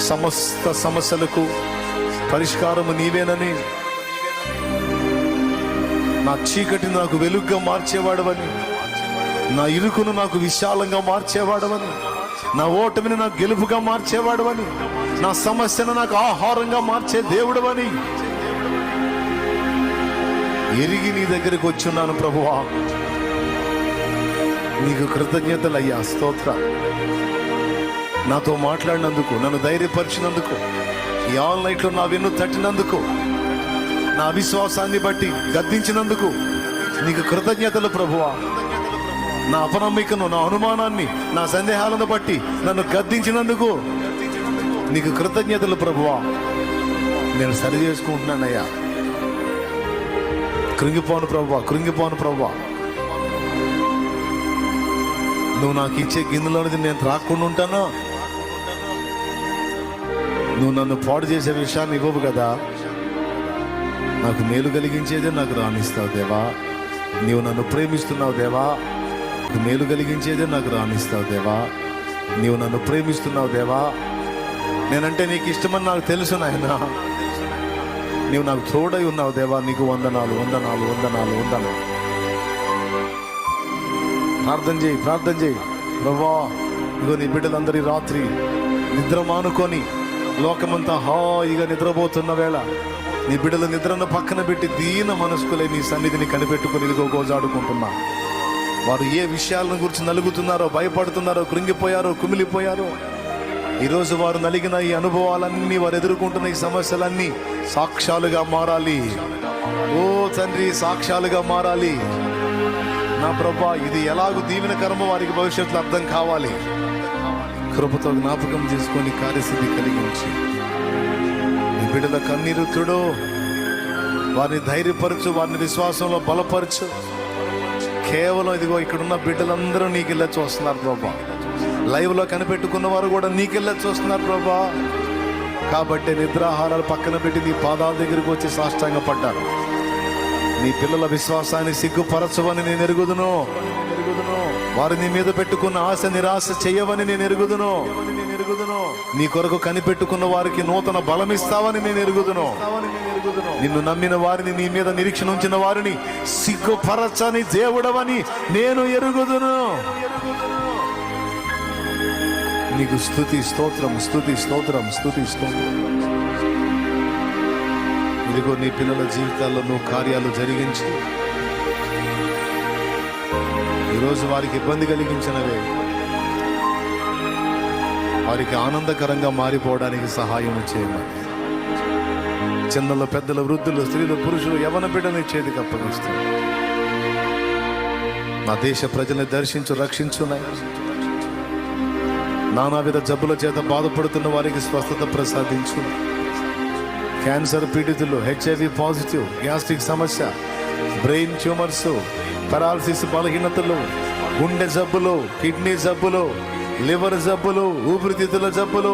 సమస్త సమస్యలకు పరిష్కారము నీవేనని, నా చీకటిని నాకు వెలుగుగా మార్చేవాడవని, నా ఇరుకును నాకు విశాలంగా మార్చేవాడవని, నా ఓటమిని నాకు గెలుపుగా మార్చేవాడవని, నా సమస్యను నాకు ఆహారంగా మార్చే దేవుడవని ఎరిగి నీ దగ్గరికి వచ్చున్నాను ప్రభువా. నీకు కృతజ్ఞతలయ్యా, స్తోత్ర. నాతో మాట్లాడినందుకు, నన్ను ధైర్యపరిచినందుకు, ఈ ఆన్లైన్లో నా వెన్ను తట్టినందుకు, నా విశ్వాసాన్ని బట్టి గద్దించినందుకు నీకు కృతజ్ఞతలు ప్రభువా. నా అపనమ్మికను, నా అనుమానాన్ని, నా సందేహాలను బట్టి నన్ను గద్దించినందుకు నీకు కృతజ్ఞతలు ప్రభువా. నేను సరి చేసుకుంటున్నానయ్యా. కృంగిపోను ప్రభువా, కృంగిపోను ప్రభువా. నువ్వు నాకు ఇచ్చే గిన్నెలోనిది నేను త్రాక్కుండా ఉంటాను. నువ్వు నన్ను పాడు చేసే విషయాన్ని ఇవ్వవు కదా. నాకు మేలు కలిగించేదే నాకు రాణిస్తావు దేవా. నీవు నన్ను ప్రేమిస్తున్నావు దేవా. మేలు కలిగించేదే నాకు రాణిస్తావు దేవా. నీవు నన్ను ప్రేమిస్తున్నావు దేవా. నేనంటే నీకు ఇష్టమని నాకు తెలుసు నాయన. నీవు నాకు తోడై ఉన్నావు దేవా. నీకు వందనాలు, వందనాలు, వందనాలు, వందనాలు. ప్రార్థన చేయి, ప్రార్థన చేయి. ప్రభువా, ఇగో నీ బిడ్డలందరి రాత్రి నిద్ర మానుకొని లోకమంతా హాయిగా నిద్రపోతున్న వేళ నీ బిడ్డల నిద్రను పక్కన పెట్టి దీన మనస్కులై నీ సన్నిధిని కనిపెట్టుకుని ఇదిగో గోజాడుకుంటున్నా. వారు ఏ విషయాలను గురించి నలుగుతున్నారో, భయపడుతున్నారో, కృంగిపోయారో, కుమిలిపోయారో, ఈరోజు వారు నలిగిన ఈ అనుభవాలన్నీ, వారు ఎదుర్కొంటున్న ఈ సమస్యలన్నీ సాక్ష్యాలుగా మారాలి. ఓ తండ్రి, సాక్ష్యాలుగా మారాలి నా ప్రభా. ఇది ఎలాగూ దీవెనకరమో వారికి భవిష్యత్తులో అర్థం కావాలి. కృపతో జ్ఞాపకం చేసుకొని కార్యసిద్ధి కలిగించి నీ బిడ్డల కన్నీరు తుడు, వారిని ధైర్యపరచు, వారిని విశ్వాసంలో బలపరచు. కేవలం ఇదిగో ఇక్కడున్న బిడ్డలందరూ నీకెళ్ళ చూస్తున్నారు ప్రభా. లైవ్లో కనిపెట్టుకున్న వారు కూడా నీకెళ్ళ చూస్తున్నారు ప్రభా. కాబట్టి నిద్రాహారాలు పక్కన పెట్టి నీ పాదాల దగ్గరికి వచ్చి సాష్టాంగ పడ్డారు. నీ పిల్లల విశ్వాసాన్ని సిగ్గుపరచవని నేను ఎరుగుదును. వారు నీ మీద పెట్టుకున్న ఆశ నిరాశ చెయ్యవని నేను ఎరుగుదును. నీ కొరకు కనిపెట్టుకున్న వారికి నూతన బలమిస్తావని నేను ఎరుగుదును. నిన్ను నమ్మిన వారిని, నీ మీద నిరీక్షణ ఉంచిన వారిని సిగ్గుపరచని దేవుడవని నేను ఎరుగుదును. నీకు స్తుతి స్తోత్రం, స్తుతి స్తోత్రం, స్తుతి స్తోత్రం. ఇదిగో నీ పిల్లల జీవితాల్లో నువ్వు కార్యాలు జరిగించి ఈరోజు వారికి ఇబ్బంది కలిగించినవే వారికి ఆనందకరంగా మారిపోవడానికి సహాయం చేయమని చిన్నలు, పెద్దలు, వృద్ధులు, స్త్రీలు, పురుషులు, యవన బిడ్డని చేతికి అప్పగిస్తారు. నా దేశ ప్రజల్ని దర్శించు, రక్షించున్నాయి. నానావిధ జబ్బుల చేత బాధపడుతున్న వారికి స్వస్థత ప్రసాదించు. క్యాన్సర్ పీడితులు, హెచ్ఐవి పాజిటివ్, గ్యాస్ట్రిక్ సమస్య, బ్రెయిన్ ట్యూమర్స్, పెరాలసిస్ బలహీనతలు, గుండె జబ్బులు, కిడ్నీ జబ్బులు, లివర్ జబ్బులు, ఊపిరితిత్తుల జబ్బులు,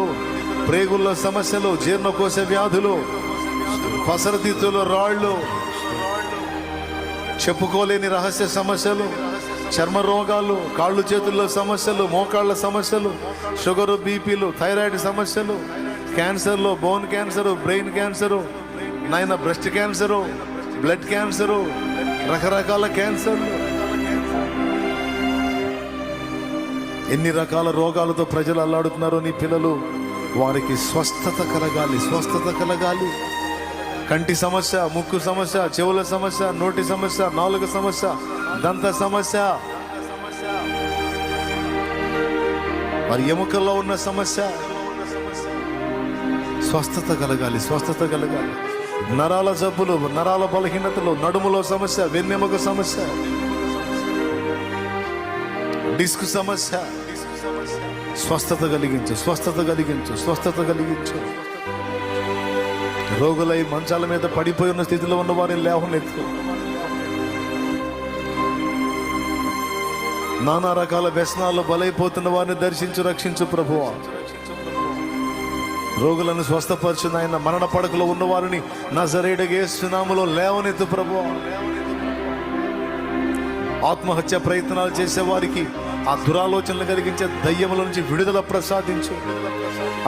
ప్రేగుల సమస్యలు, జీర్ణకోశ వ్యాధులు, పసరతిత్తుల రాళ్ళు, చెప్పుకోలేని రహస్య సమస్యలు, చర్మ రోగాలు, కాళ్ళు చేతుల్లో సమస్యలు, మోకాళ్ళ సమస్యలు, షుగరు, బీపీలు, థైరాయిడ్ సమస్యలు, క్యాన్సర్లు, బోన్ క్యాన్సరు, బ్రెయిన్ క్యాన్సరు, నాయన బ్రెస్ట్ క్యాన్సరు, బ్లడ్ క్యాన్సరు, రకరకాల క్యాన్సర్లు, ఎన్ని రకాల రోగాలతో ప్రజలు అల్లాడుతున్నారో నీ పిల్లలు. వారికి స్వస్థత కలగాలి, స్వస్థత కలగాలి. కంటి సమస్య, ముక్కు సమస్య, చెవుల సమస్య, నోటి సమస్య, నాలుక సమస్య, దంత సమస్య, వారి ఎముకల్లో ఉన్న సమస్య, స్వస్థత కలగాలి, స్వస్థత కలగాలి. నరాల జబ్బులు, నరాల బలహీనతలు, నడుములో సమస్య, వెన్నెముక సమస్య, డిస్క్ సమస్య, స్వస్థత కలిగించు, స్వస్థత కలిగించు, స్వస్థత కలిగించు. రోగులై మంచాల మీద పడిపోయి ఉన్న స్థితిలో ఉన్న వారిని లేవనెత్తు. నానా రకాల వ్యసనాల్లో బలైపోతున్న వారిని దర్శించు, రక్షించు ప్రభువా. రోగులను స్వస్థపరచు నాయన. మరణ పడకలో ఉన్న వారిని నజరేయుడైన యేసు నామములో లేవనెత్తు ప్రభువా. ఆత్మహత్య ప్రయత్నాలు చేసే వారికి ఆ దురాలోచనలు కలిగించే దయ్యముల నుంచి విడుదల ప్రసాదించు.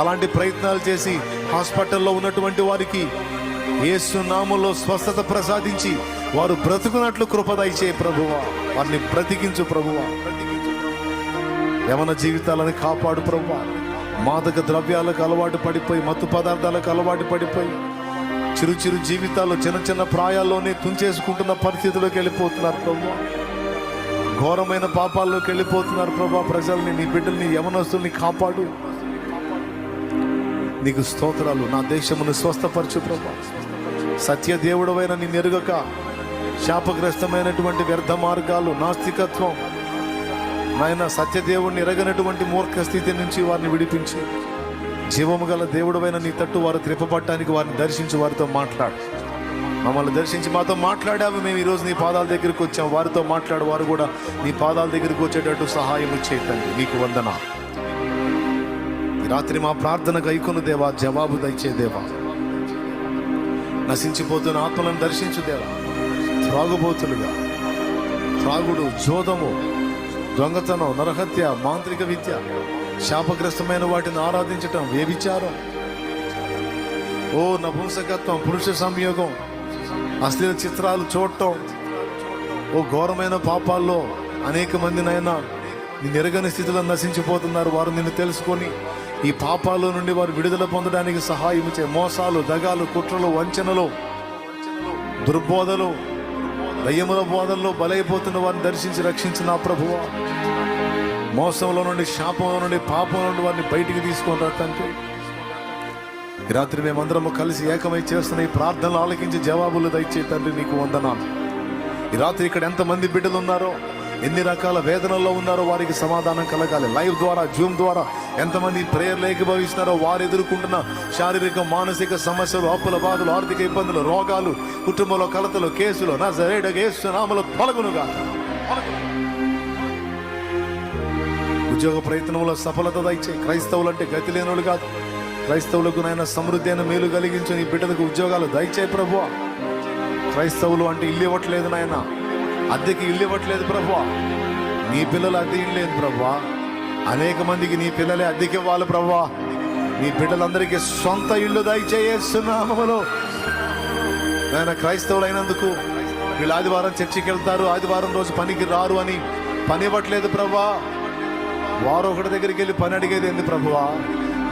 అలాంటి ప్రయత్నాలు చేసి హాస్పిటల్లో ఉన్నటువంటి వారికి యేసు నామములో స్వస్థత ప్రసాదించి వారు బ్రతుకున్నట్లు కృప దయచేయి ప్రభువా. వారిని బ్రతికించు ప్రభువా. యవన జీవితాలను కాపాడు ప్రభువా. మాదక ద్రవ్యాలకు అలవాటు పడిపోయి, మత్తు పదార్థాలకు అలవాటు పడిపోయి చిరు చిరు జీవితాలు చిన్న చిన్న ప్రాయాల్లోనే తుంచేసుకుంటున్న పరిస్థితిలోకి వెళ్ళిపోతున్నారు ప్రభువా. ఘోరమైన పాపాల్లోకి వెళ్ళిపోతున్నారు ప్రభా. ప్రజల్ని, నీ బిడ్డల్ని, యవనస్తుల్ని కాపాడు. నీకు స్తోత్రాలు. నా దేశమును స్వస్థపరచు ప్రభా. సత్య దేవుడవైన నీ నెరుగక శాపగ్రస్తమైనటువంటి వ్యర్థ మార్గాలు, నాస్తికత్వం, నాయన సత్యదేవుడిని ఎరగనటువంటి మూర్ఖ స్థితి నుంచి వారిని విడిపించి జీవము గల దేవుడవైన నీ తట్టు వారు త్రిప్పబట్టడానికి వారిని దర్శించి వారితో మాట్లాడు. మమ్మల్ని దర్శించి మాతో మాట్లాడావు. మేము ఈరోజు నీ పాదాల దగ్గరికి వచ్చాం. వారితో మాట్లాడు, వారు కూడా నీ పాదాల దగ్గరికి వచ్చేటట్టు సహాయం చేయకండి. నీకు వందనాలు. ఈ రాత్రి మా ప్రార్థన గైకొను దేవా, జవాబు దయచే దేవా. నశించిపోతున్న ఆత్మలను దర్శించు దేవా. త్రాగుబోతులుగా త్రాగుడు, జోదము, దొంగతనం, నరహత్య, మాంత్రిక విద్య, శాపగ్రస్తమైన వాటిని ఆరాధించటం, వ్యభిచారం, నపుంసకత్వం, పురుష సంయోగం, అశ్లీల చిత్రాలు చూడటం, ఘోరమైన పాపాల్లో అనేక మందినైనా నిన్ను ఎరగని స్థితిలో నశించిపోతున్నారు. వారు నిన్ను తెలుసుకొని ఈ పాపాల నుండి వారు విడుదల పొందడానికి సహాయం చే. మోసాలు, దగాలు, కుట్రలు, వంచనలు, దుర్బోధలు, దయ్యముల బోధనలో బలైపోతున్న వారిని దర్శించి రక్షించిన ప్రభువా. మోసంలో నుండి, శాపంలో నుండి, పాపం నుండి వారిని బయటికి తీసుకొని రా తండ్రి. ఈ రాత్రి మేమందరము కలిసి ఏకమై చేస్తున్న ఈ ప్రార్థనలు ఆలకించి జవాబులు దయచే తండ్రి. నీకు వందనాలు. ఈ రాత్రి ఇక్కడ ఎంతమంది బిడ్డలు ఉన్నారో, ఎన్ని రకాల వేదనల్లో ఉన్నారో వారికి సమాధానం కలగాలి. లైవ్ ద్వారా, జూమ్ ద్వారా ఎంతమంది ప్రేయర్లు ఏకీభవిస్తున్నారో వారు ఎదుర్కొంటున్న శారీరక, మానసిక సమస్యలు, అప్పుల బాధలు, ఆర్థిక ఇబ్బందులు, రోగాలు, కుటుంబంలో కలతలు, కేసులు నజరేయుడైన యేసు నామములో తొలగునుగా. ఉద్యోగ ప్రయత్నంలో సఫలత దయచేయి. క్రైస్తవులు అంటే గతి లేనోళ్ళు కాదు. క్రైస్తవులకు నాయన సమృద్ధి అయిన మేలు కలిగించు. నీ బిడ్డలకు ఉద్యోగాలు దయచేయి ప్రభువా. క్రైస్తవులు అంటే ఇల్లు ఇవ్వట్లేదు నాయన, అద్దెకి ఇల్లు ఇవ్వట్లేదు ప్రభువా. నీ పిల్లలు అద్దె ఇల్లు లేదు ప్రభువా. అనేక మందికి నీ పిల్లలే అద్దెకి ఇవ్వాలి ప్రభువా. నీ బిడ్డలందరికీ సొంత ఇల్లు దయచేస్తున్నామలో నాయన. క్రైస్తవులు అయినందుకు వీళ్ళు ఆదివారం చర్చికి వెళ్తారు, ఆదివారం రోజు పనికి రారు అని పని ఇవ్వట్లేదు ప్రభువా. వారు ఒకటి దగ్గరికి వెళ్ళి పని అడిగేది ఏంది ప్రభువా?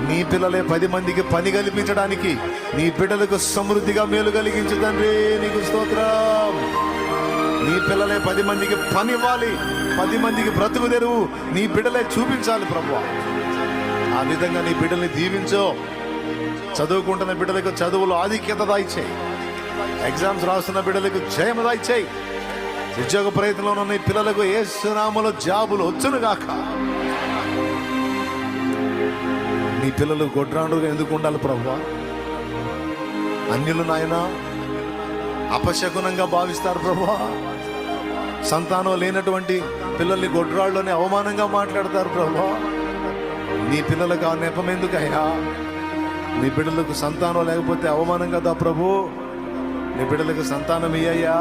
నీ పిల్లలే 10 మందికి పని కల్పించడానికి నీ బిడ్డలకు సమృద్ధిగా మేలు కలిగించు తండ్రి. నీకు స్తోత్రం. నీ పిల్లలే 10 మందికి పని ఇవ్వాలి, 10 మందికి బ్రతుకు తెరువు నీ బిడ్డలే చూపించాలి ప్రభువా. ఆ విధంగా నీ బిడ్డల్ని దీవించో. చదువుకుంటున్న బిడ్డలకు చదువులో ఆధిక్యత దాయిచేయి. ఎగ్జామ్స్ రాస్తున్న బిడ్డలకు జయము దాయిచేయి. ఉద్యోగ ప్రయత్నంలో ఉన్న పిల్లలకు యేసు నామములో జాబులు వచ్చునుగాక. నీ పిల్లలు గొడ్రాండుగా ఎందుకు ఉండాలి ప్రభువా? అన్యులు నాయన అపశకునంగా భావిస్తారు ప్రభువా. సంతానం లేనటువంటి పిల్లల్ని గొడ్రాళ్ళని అవమానంగా మాట్లాడతారు ప్రభువా. నీ పిల్లలకు ఆ నెపం ఎందుకయ్యా? నీ బిడ్డలకు సంతానం లేకపోతే అవమానం కదా ప్రభు. నీ బిడ్డలకు సంతానం ఇయ్యయ్యా.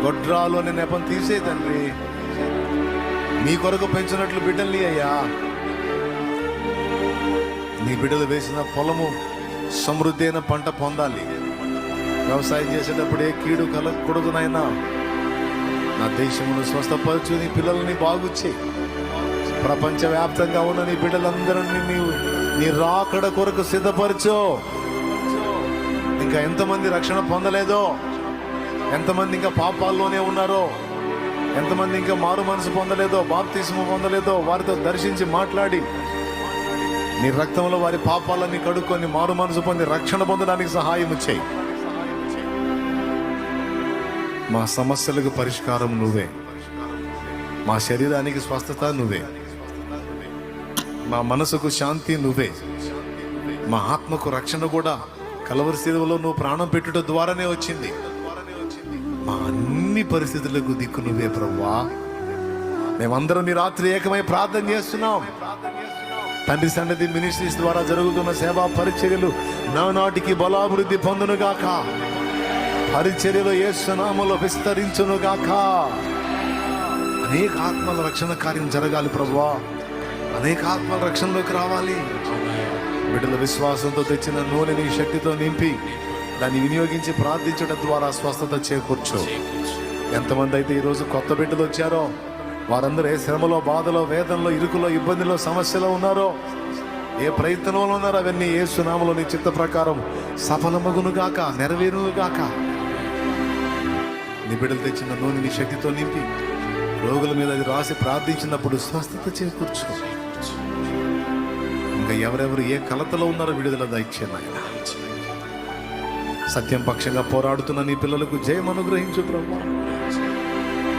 గొడ్రాలు అనే నెపం తీసే తండ్రి. నీ కొరకు పెంచినట్లు బిడ్డల్ని అయ్యా. నీ బిడ్డలు వేసిన పొలము సమృద్ధి అయిన పంట పొందాలి. వ్యవసాయం చేసేటప్పుడే కీడు కలగకూడదు నాయనా. నా దేశమును స్వస్థపరచు. నీ పిల్లల్ని బాగుచ్చి ప్రపంచవ్యాప్తంగా ఉన్న నీ బిడ్డలందరినీ నీ రాకడ కొరకు సిద్ధపరచు. ఇంకా ఎంతమంది రక్షణ పొందలేదో, ఎంతమంది ఇంకా పాపాల్లోనే ఉన్నారో, ఎంతమంది ఇంకా మారు మనసు పొందలేదో, బాప్తిస్మం పొందలేదో వారితో దర్శించి మాట్లాడి నీ రక్తంలో వారి పాపాలన్నీ కడుక్కొని మారు మనసు పొంది రక్షణ పొందడానికి సహాయం చేయి. మా సమస్యలకు పరిష్కారం నువ్వే, మా శరీరానికి స్వస్థత నువ్వే, మా మనసుకు శాంతి నువ్వే, మా ఆత్మకు రక్షణ కూడా కలవరి శిలువలో నువ్వు ప్రాణం పెట్టుట ద్వారానే వచ్చింది. మా అన్ని పరిస్థితులకు దిక్కు నువ్వే ప్రభువా. మేమందరం ఈ రాత్రి ఏకమై ప్రార్థన చేస్తున్నాం. తండ్రి సన్నిధి మినిస్ట్రీస్ ద్వారా జరుగుతున్న సేవా పరిచర్యలు నానాటికి బలాభివృద్ధి పొందునుగాక. పరిచర్యలో యేసు నామములో విస్తరించునుగాక. అనేక ఆత్మల రక్షణ కార్యం జరగాలి ప్రభువా. అనేక ఆత్మల రక్షణలోకి రావాలి. బిడ్డల విశ్వాసంతో తెచ్చిన నూనెని శక్తితో నింపి దాన్ని వినియోగించి ప్రార్థించడం ద్వారా స్వస్థత చేకూర్చు. ఎంతమంది అయితే ఈరోజు కొత్త బిడ్డలు వచ్చారో వారందరూ ఏ శ్రమలో, బాధలో, వేదనలో, ఇరుకులో, ఇబ్బందిలో, సమస్యలో ఉన్నారో, ఏ ప్రయత్నంలో ఉన్నారో అవన్నీ యేసు నామములో నీ చిత్త ప్రకారం సఫలమగునుగాక, నెరవేరునుగాక. నీ బిడ్డలు తెచ్చిన నూనె నీ శక్తితో నింపి రోగుల మీద అది రాసి ప్రార్థించినప్పుడు స్వస్థత చేకూర్చు. ఇంకా ఎవరెవరు ఏ కలతలో ఉన్నారో విడుదల దయచే నాయన. సత్యం పక్షంగా పోరాడుతున్న నీ పిల్లలకు జయం అనుగ్రహించు ప్రభువా.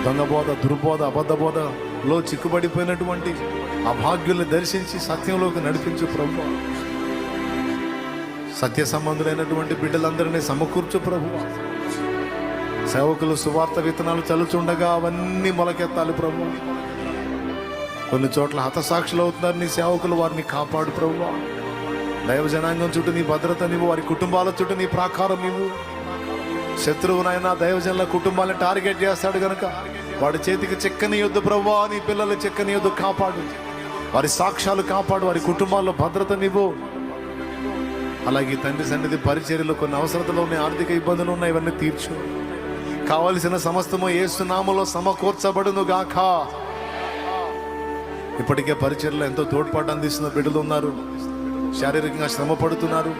దొంగబోధ, దుర్బోధ, అబద్ధ బోధలో చిక్కుబడిపోయినటువంటి అభాగ్యుల్ని దర్శించి సత్యంలోకి నడిపించు ప్రభువా. సత్య సంబంధులైనటువంటి బిడ్డలందరినీ సమకూర్చు ప్రభువా. సేవకులు సువార్త విత్తనాలు చల్లుచుండగా అవన్నీ మొలకెత్తాలి ప్రభు. కొన్ని చోట్ల హతసాక్షులు అవుతున్నారు నీ సేవకులు, వారిని కాపాడు ప్రభువా. దైవ జనాంగం చుట్టూ నీ భద్రత నీవు, వారి కుటుంబాల చుట్టూ నీ ప్రాకారం నీవు. శత్రువునైనా దైవజనుల కుటుంబాలను టార్గెట్ చేస్తాడు గనుక వాడి చేతికి చెక్కని యొద్దు ప్రభువా. నీ పిల్లలు చెక్కని యొద్దు కాపాడు, వారి సాక్ష్యాలు కాపాడు, వారి కుటుంబాల్లో భద్రత నీవు. అలాగే తండ్రి సన్నిధి పరిచర్యలో కొన్ని అవసరతలు ఉన్నాయి, ఆర్థిక ఇబ్బందులు ఉన్నాయి, ఇవన్నీ తీర్చు. కావలసిన సమస్తము యేసు నామములో సమకూర్చబడును గాక. ఇప్పటికే పరిచర్యలో ఎంతో తోడ్పాటు అందిస్తున్న బిడ్డలు ఉన్నారు, శారీరకంగా శ్రమ పడుతున్నారు,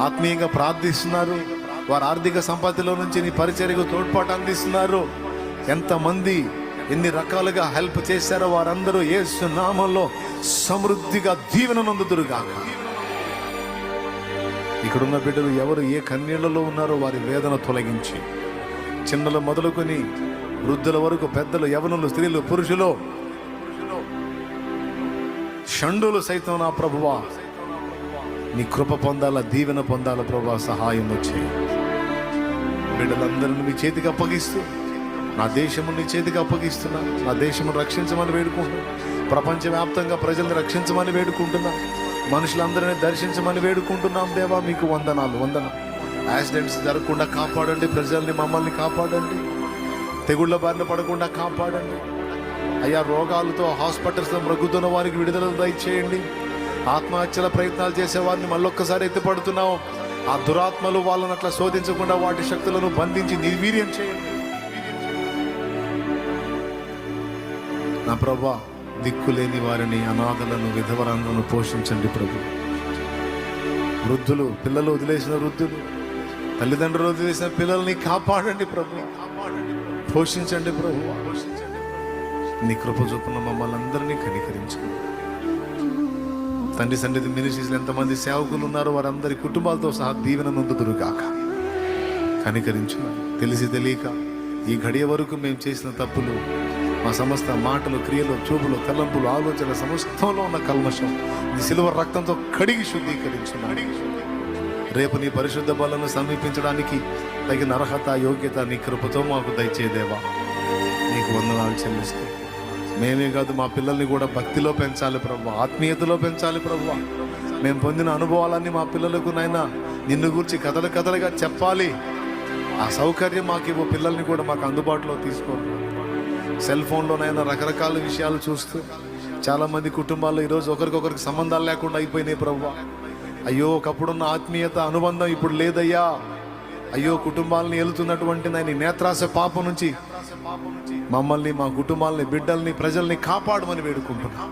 ఆత్మీయంగా ప్రార్థిస్తున్నారు. వారి ఆర్థిక సంపత్తిలో నుంచి నీ పరిచర్యకు తోడ్పాటు అందిస్తున్నారు. ఎంతమంది ఎన్ని రకాలుగా హెల్ప్ చేశారో వారందరూ యేసు నామములో సమృద్ధిగా దీవెన నొందుదురుగాక. ఇక్కడున్న బిడ్డలు ఎవరు ఏ కన్నీళ్లలో ఉన్నారో వారి వేదన తొలగించి, చిన్నలు మొదలుకొని వృద్ధుల వరకు, పెద్దలు, యవనులు, స్త్రీలు, పురుషులు, షండులు సైతం నా ప్రభువా నీ కృప పొందాల, దీవెన పొందాల ప్రభువా. సహాయం వచ్చి బిడ్డలందరూ మీ చేతికి అప్పగిస్తూ, నా దేశము నీ చేతికి అప్పగిస్తున్నా. నా దేశమును రక్షించమని వేడుకుంటున్నా. ప్రపంచవ్యాప్తంగా ప్రజల్ని రక్షించమని వేడుకుంటున్నా. మనుషులందరినీ దర్శించమని వేడుకుంటున్నాం దేవా. మీకు వందనాలు, వందనాలు. యాక్సిడెంట్స్ జరగకుండా కాపాడండి, ప్రజల్ని మమ్మల్ని కాపాడండి, తెగుళ్ళ బారిన పడకుండా కాపాడండి అయ్యా. రోగాలతో హాస్పిటల్స్లో మృగుతున్న వారికి విడుదల దయచేయండి. ఆత్మహత్యల ప్రయత్నాలు చేసే వారిని మళ్ళొక్కసారి ఎత్తిపడుతున్నాం. ఆ దురాత్మలు వాళ్ళని అట్లా శోధించకుండా వాటి శక్తులను బంధించి నిర్వీర్యం చేయండి నా ప్రభా. దిక్కులేని వారిని, అనాథలను, విధవరాలను పోషించండి ప్రభు. వృద్ధులు, పిల్లలు వదిలేసిన వృద్ధులు, తల్లిదండ్రులు వదిలేసిన పిల్లల్ని కాపాడండి ప్రభు. పోషించండి ప్రభు. నీ కృప చూపున మమ్మల్ని అందరినీ కనికరించండి తండ్రి. సన్నిధి మినిస్ట్రీస్లో ఎంతమంది సేవకులు ఉన్నారో వారందరి కుటుంబాలతో సహా దీవెన నొందుదురుగాక. కనికరించు. తెలిసి తెలియక ఈ గడియ వరకు మేము చేసిన తప్పులు, మా సమస్త మాటలు, క్రియలు, చూపులు, తలంపులు, ఆలోచన సమస్తంలో ఉన్న కల్మషం నీ సిలువ రక్తంతో కడిగి శుద్ధీకరించున్నాడు. రేపు నీ పరిశుద్ధ బలను సమీపించడానికి తగిన అర్హత, యోగ్యత నీ కృపతో మాకు దయచేదేవా. నీకు వందనాలు చెల్లిస్తూ, మేమే కాదు మా పిల్లల్ని కూడా భక్తిలో పెంచాలి ప్రభు, ఆత్మీయతలో పెంచాలి ప్రభు. మేము పొందిన అనుభవాలన్నీ మా పిల్లలకు నైనా నిన్ను గురించి కథలు కథలుగా చెప్పాలి. ఆ సౌకర్యం మాకు ఇవ్వు. పిల్లల్ని కూడా మాకు అందుబాటులో తీసుకోవాలి. సెల్ ఫోన్లోనైనా రకరకాల విషయాలు చూస్తూ చాలామంది కుటుంబాల్లో ఈరోజు ఒకరికొకరికి సంబంధాలు లేకుండా అయిపోయినాయి ప్రభు. అయ్యో, ఒకప్పుడున్న ఆత్మీయత, అనుబంధం ఇప్పుడు లేదయ్యా. అయ్యో, కుటుంబాలని ఏలుతున్నటువంటి నేను నేత్రాస పాపం నుంచి మమ్మల్ని, మా కుటుంబాలని, బిడ్డల్ని, ప్రజల్ని కాపాడమని వేడుకుంటున్నా.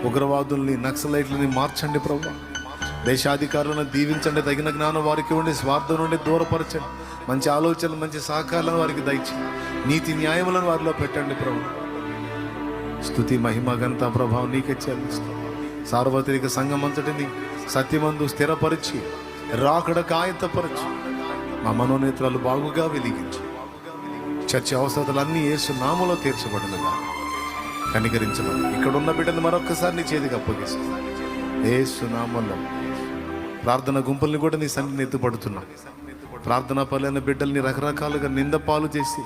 ఉగ్రవాదుల్ని, నక్సలైట్లని మార్చండి ప్రభు. దేశాధికారులను దీవించండి, తగిన జ్ఞానం వారికి ఉండి, స్వార్థం నుండి దూరపరచండి. మంచి ఆలోచనలు, మంచి సహకారాలను వారికి దయచేయండి. నీతి న్యాయములను వారిలో పెట్టండి ప్రభు. స్తుతి, మహిమ, ఘనత, ప్రభావం నీకే చెల్లిస్తాం. సార్వత్రిక సంఘం అంతటిని సత్యమందు స్థిరపరిచి, రాకడకు ఆయత్తపరిచి, మా మనోనేత్రాలు బాగుగా వెలిగించి, చర్చ అవసరాలన్నీ యేసు నామములో తీర్చబడునుగా. కనికరించమని ఇక్కడున్న బిడ్డలు మరొక్కసారి నీ చేతికి అప్పగిస్తాం. యేసు నామములో ప్రార్థన గుంపుల్ని కూడా నీ సన్నిధిని ఎత్తుపడుతున్నా. ప్రార్థనా పరులైన బిడ్డల్ని రకరకాలుగా నిందపాలు చేసి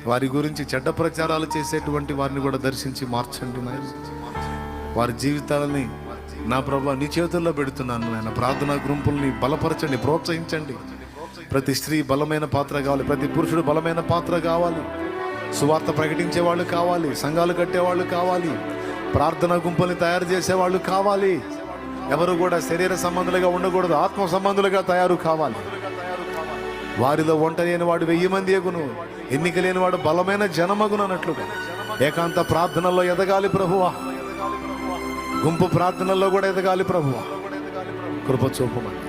వారి గురించి చెడ్డ ప్రచారాలు చేసేటువంటి వారిని కూడా దర్శించి మార్చండి నాయన. వారి జీవితాలని నా ప్రభా నీ చేతుల్లో పెడుతున్నాను నాయన. ప్రార్థనా గుంపుల్ని బలపరచండి, ప్రోత్సహించండి. ప్రతి స్త్రీ బలమైన పాత్ర కావాలి, ప్రతి పురుషుడు బలమైన పాత్ర కావాలి. సువార్త ప్రకటించే వాళ్ళు కావాలి, సంఘాలు కట్టేవాళ్ళు కావాలి, ప్రార్థనా గుంపుల్ని తయారు చేసేవాళ్ళు కావాలి. ఎవరు కూడా శరీర సంబంధులుగా ఉండకూడదు, ఆత్మ సంబంధులుగా తయారు కావాలి. వారిలో ఒంట లేని వాడు 1000 మంది ఎగును, ఎన్నిక లేని వాడు బలమైన జనమగును అన్నట్లుగా ఏకాంత ప్రార్థనలో ఎదగాలి ప్రభువా. గుంపు ప్రార్థనల్లో కూడా ఎదగాలి ప్రభువా. కృప చూపమని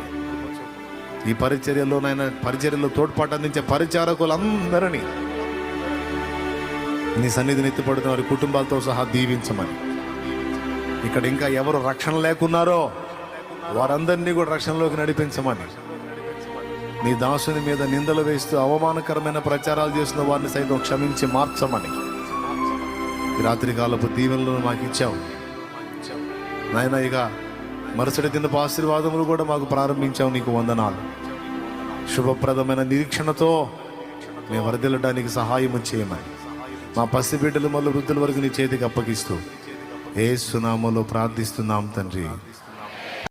ఈ పరిచర్యలోనైనా, పరిచర్యలో తోడ్పాటు అందించే పరిచారకులందరినీ నీ సన్నిధిని ఎత్తిపడుతున్న వారి కుటుంబాలతో సహా దీవించమని. ఇక్కడ ఇంకా ఎవరు రక్షణ లేకున్నారో వారందరినీ కూడా రక్షణలోకి నడిపించమని. నీ దాసుని మీద నిందలు వేస్తూ అవమానకరమైన ప్రచారాలు చేస్తున్న వారిని సైతం క్షమించి మార్చమని ఈ రాత్రికాలపు దీవెనలను మాకు ఇచ్చావు నాయన. ఇక మరుసటి దినపు ఆశీర్వాదములు కూడా మాకు ప్రారంభించావు, నీకు వందనాలు. శుభప్రదమైన నిరీక్షణతో మేము వరదలడానికి సహాయం చేయమని మా పసిబిడ్డలు మొదలు వృద్ధుల వరకు నీ చేతికి అప్పగిస్తూ యేసు నామములో ప్రార్థిస్తున్నాం తండ్రి.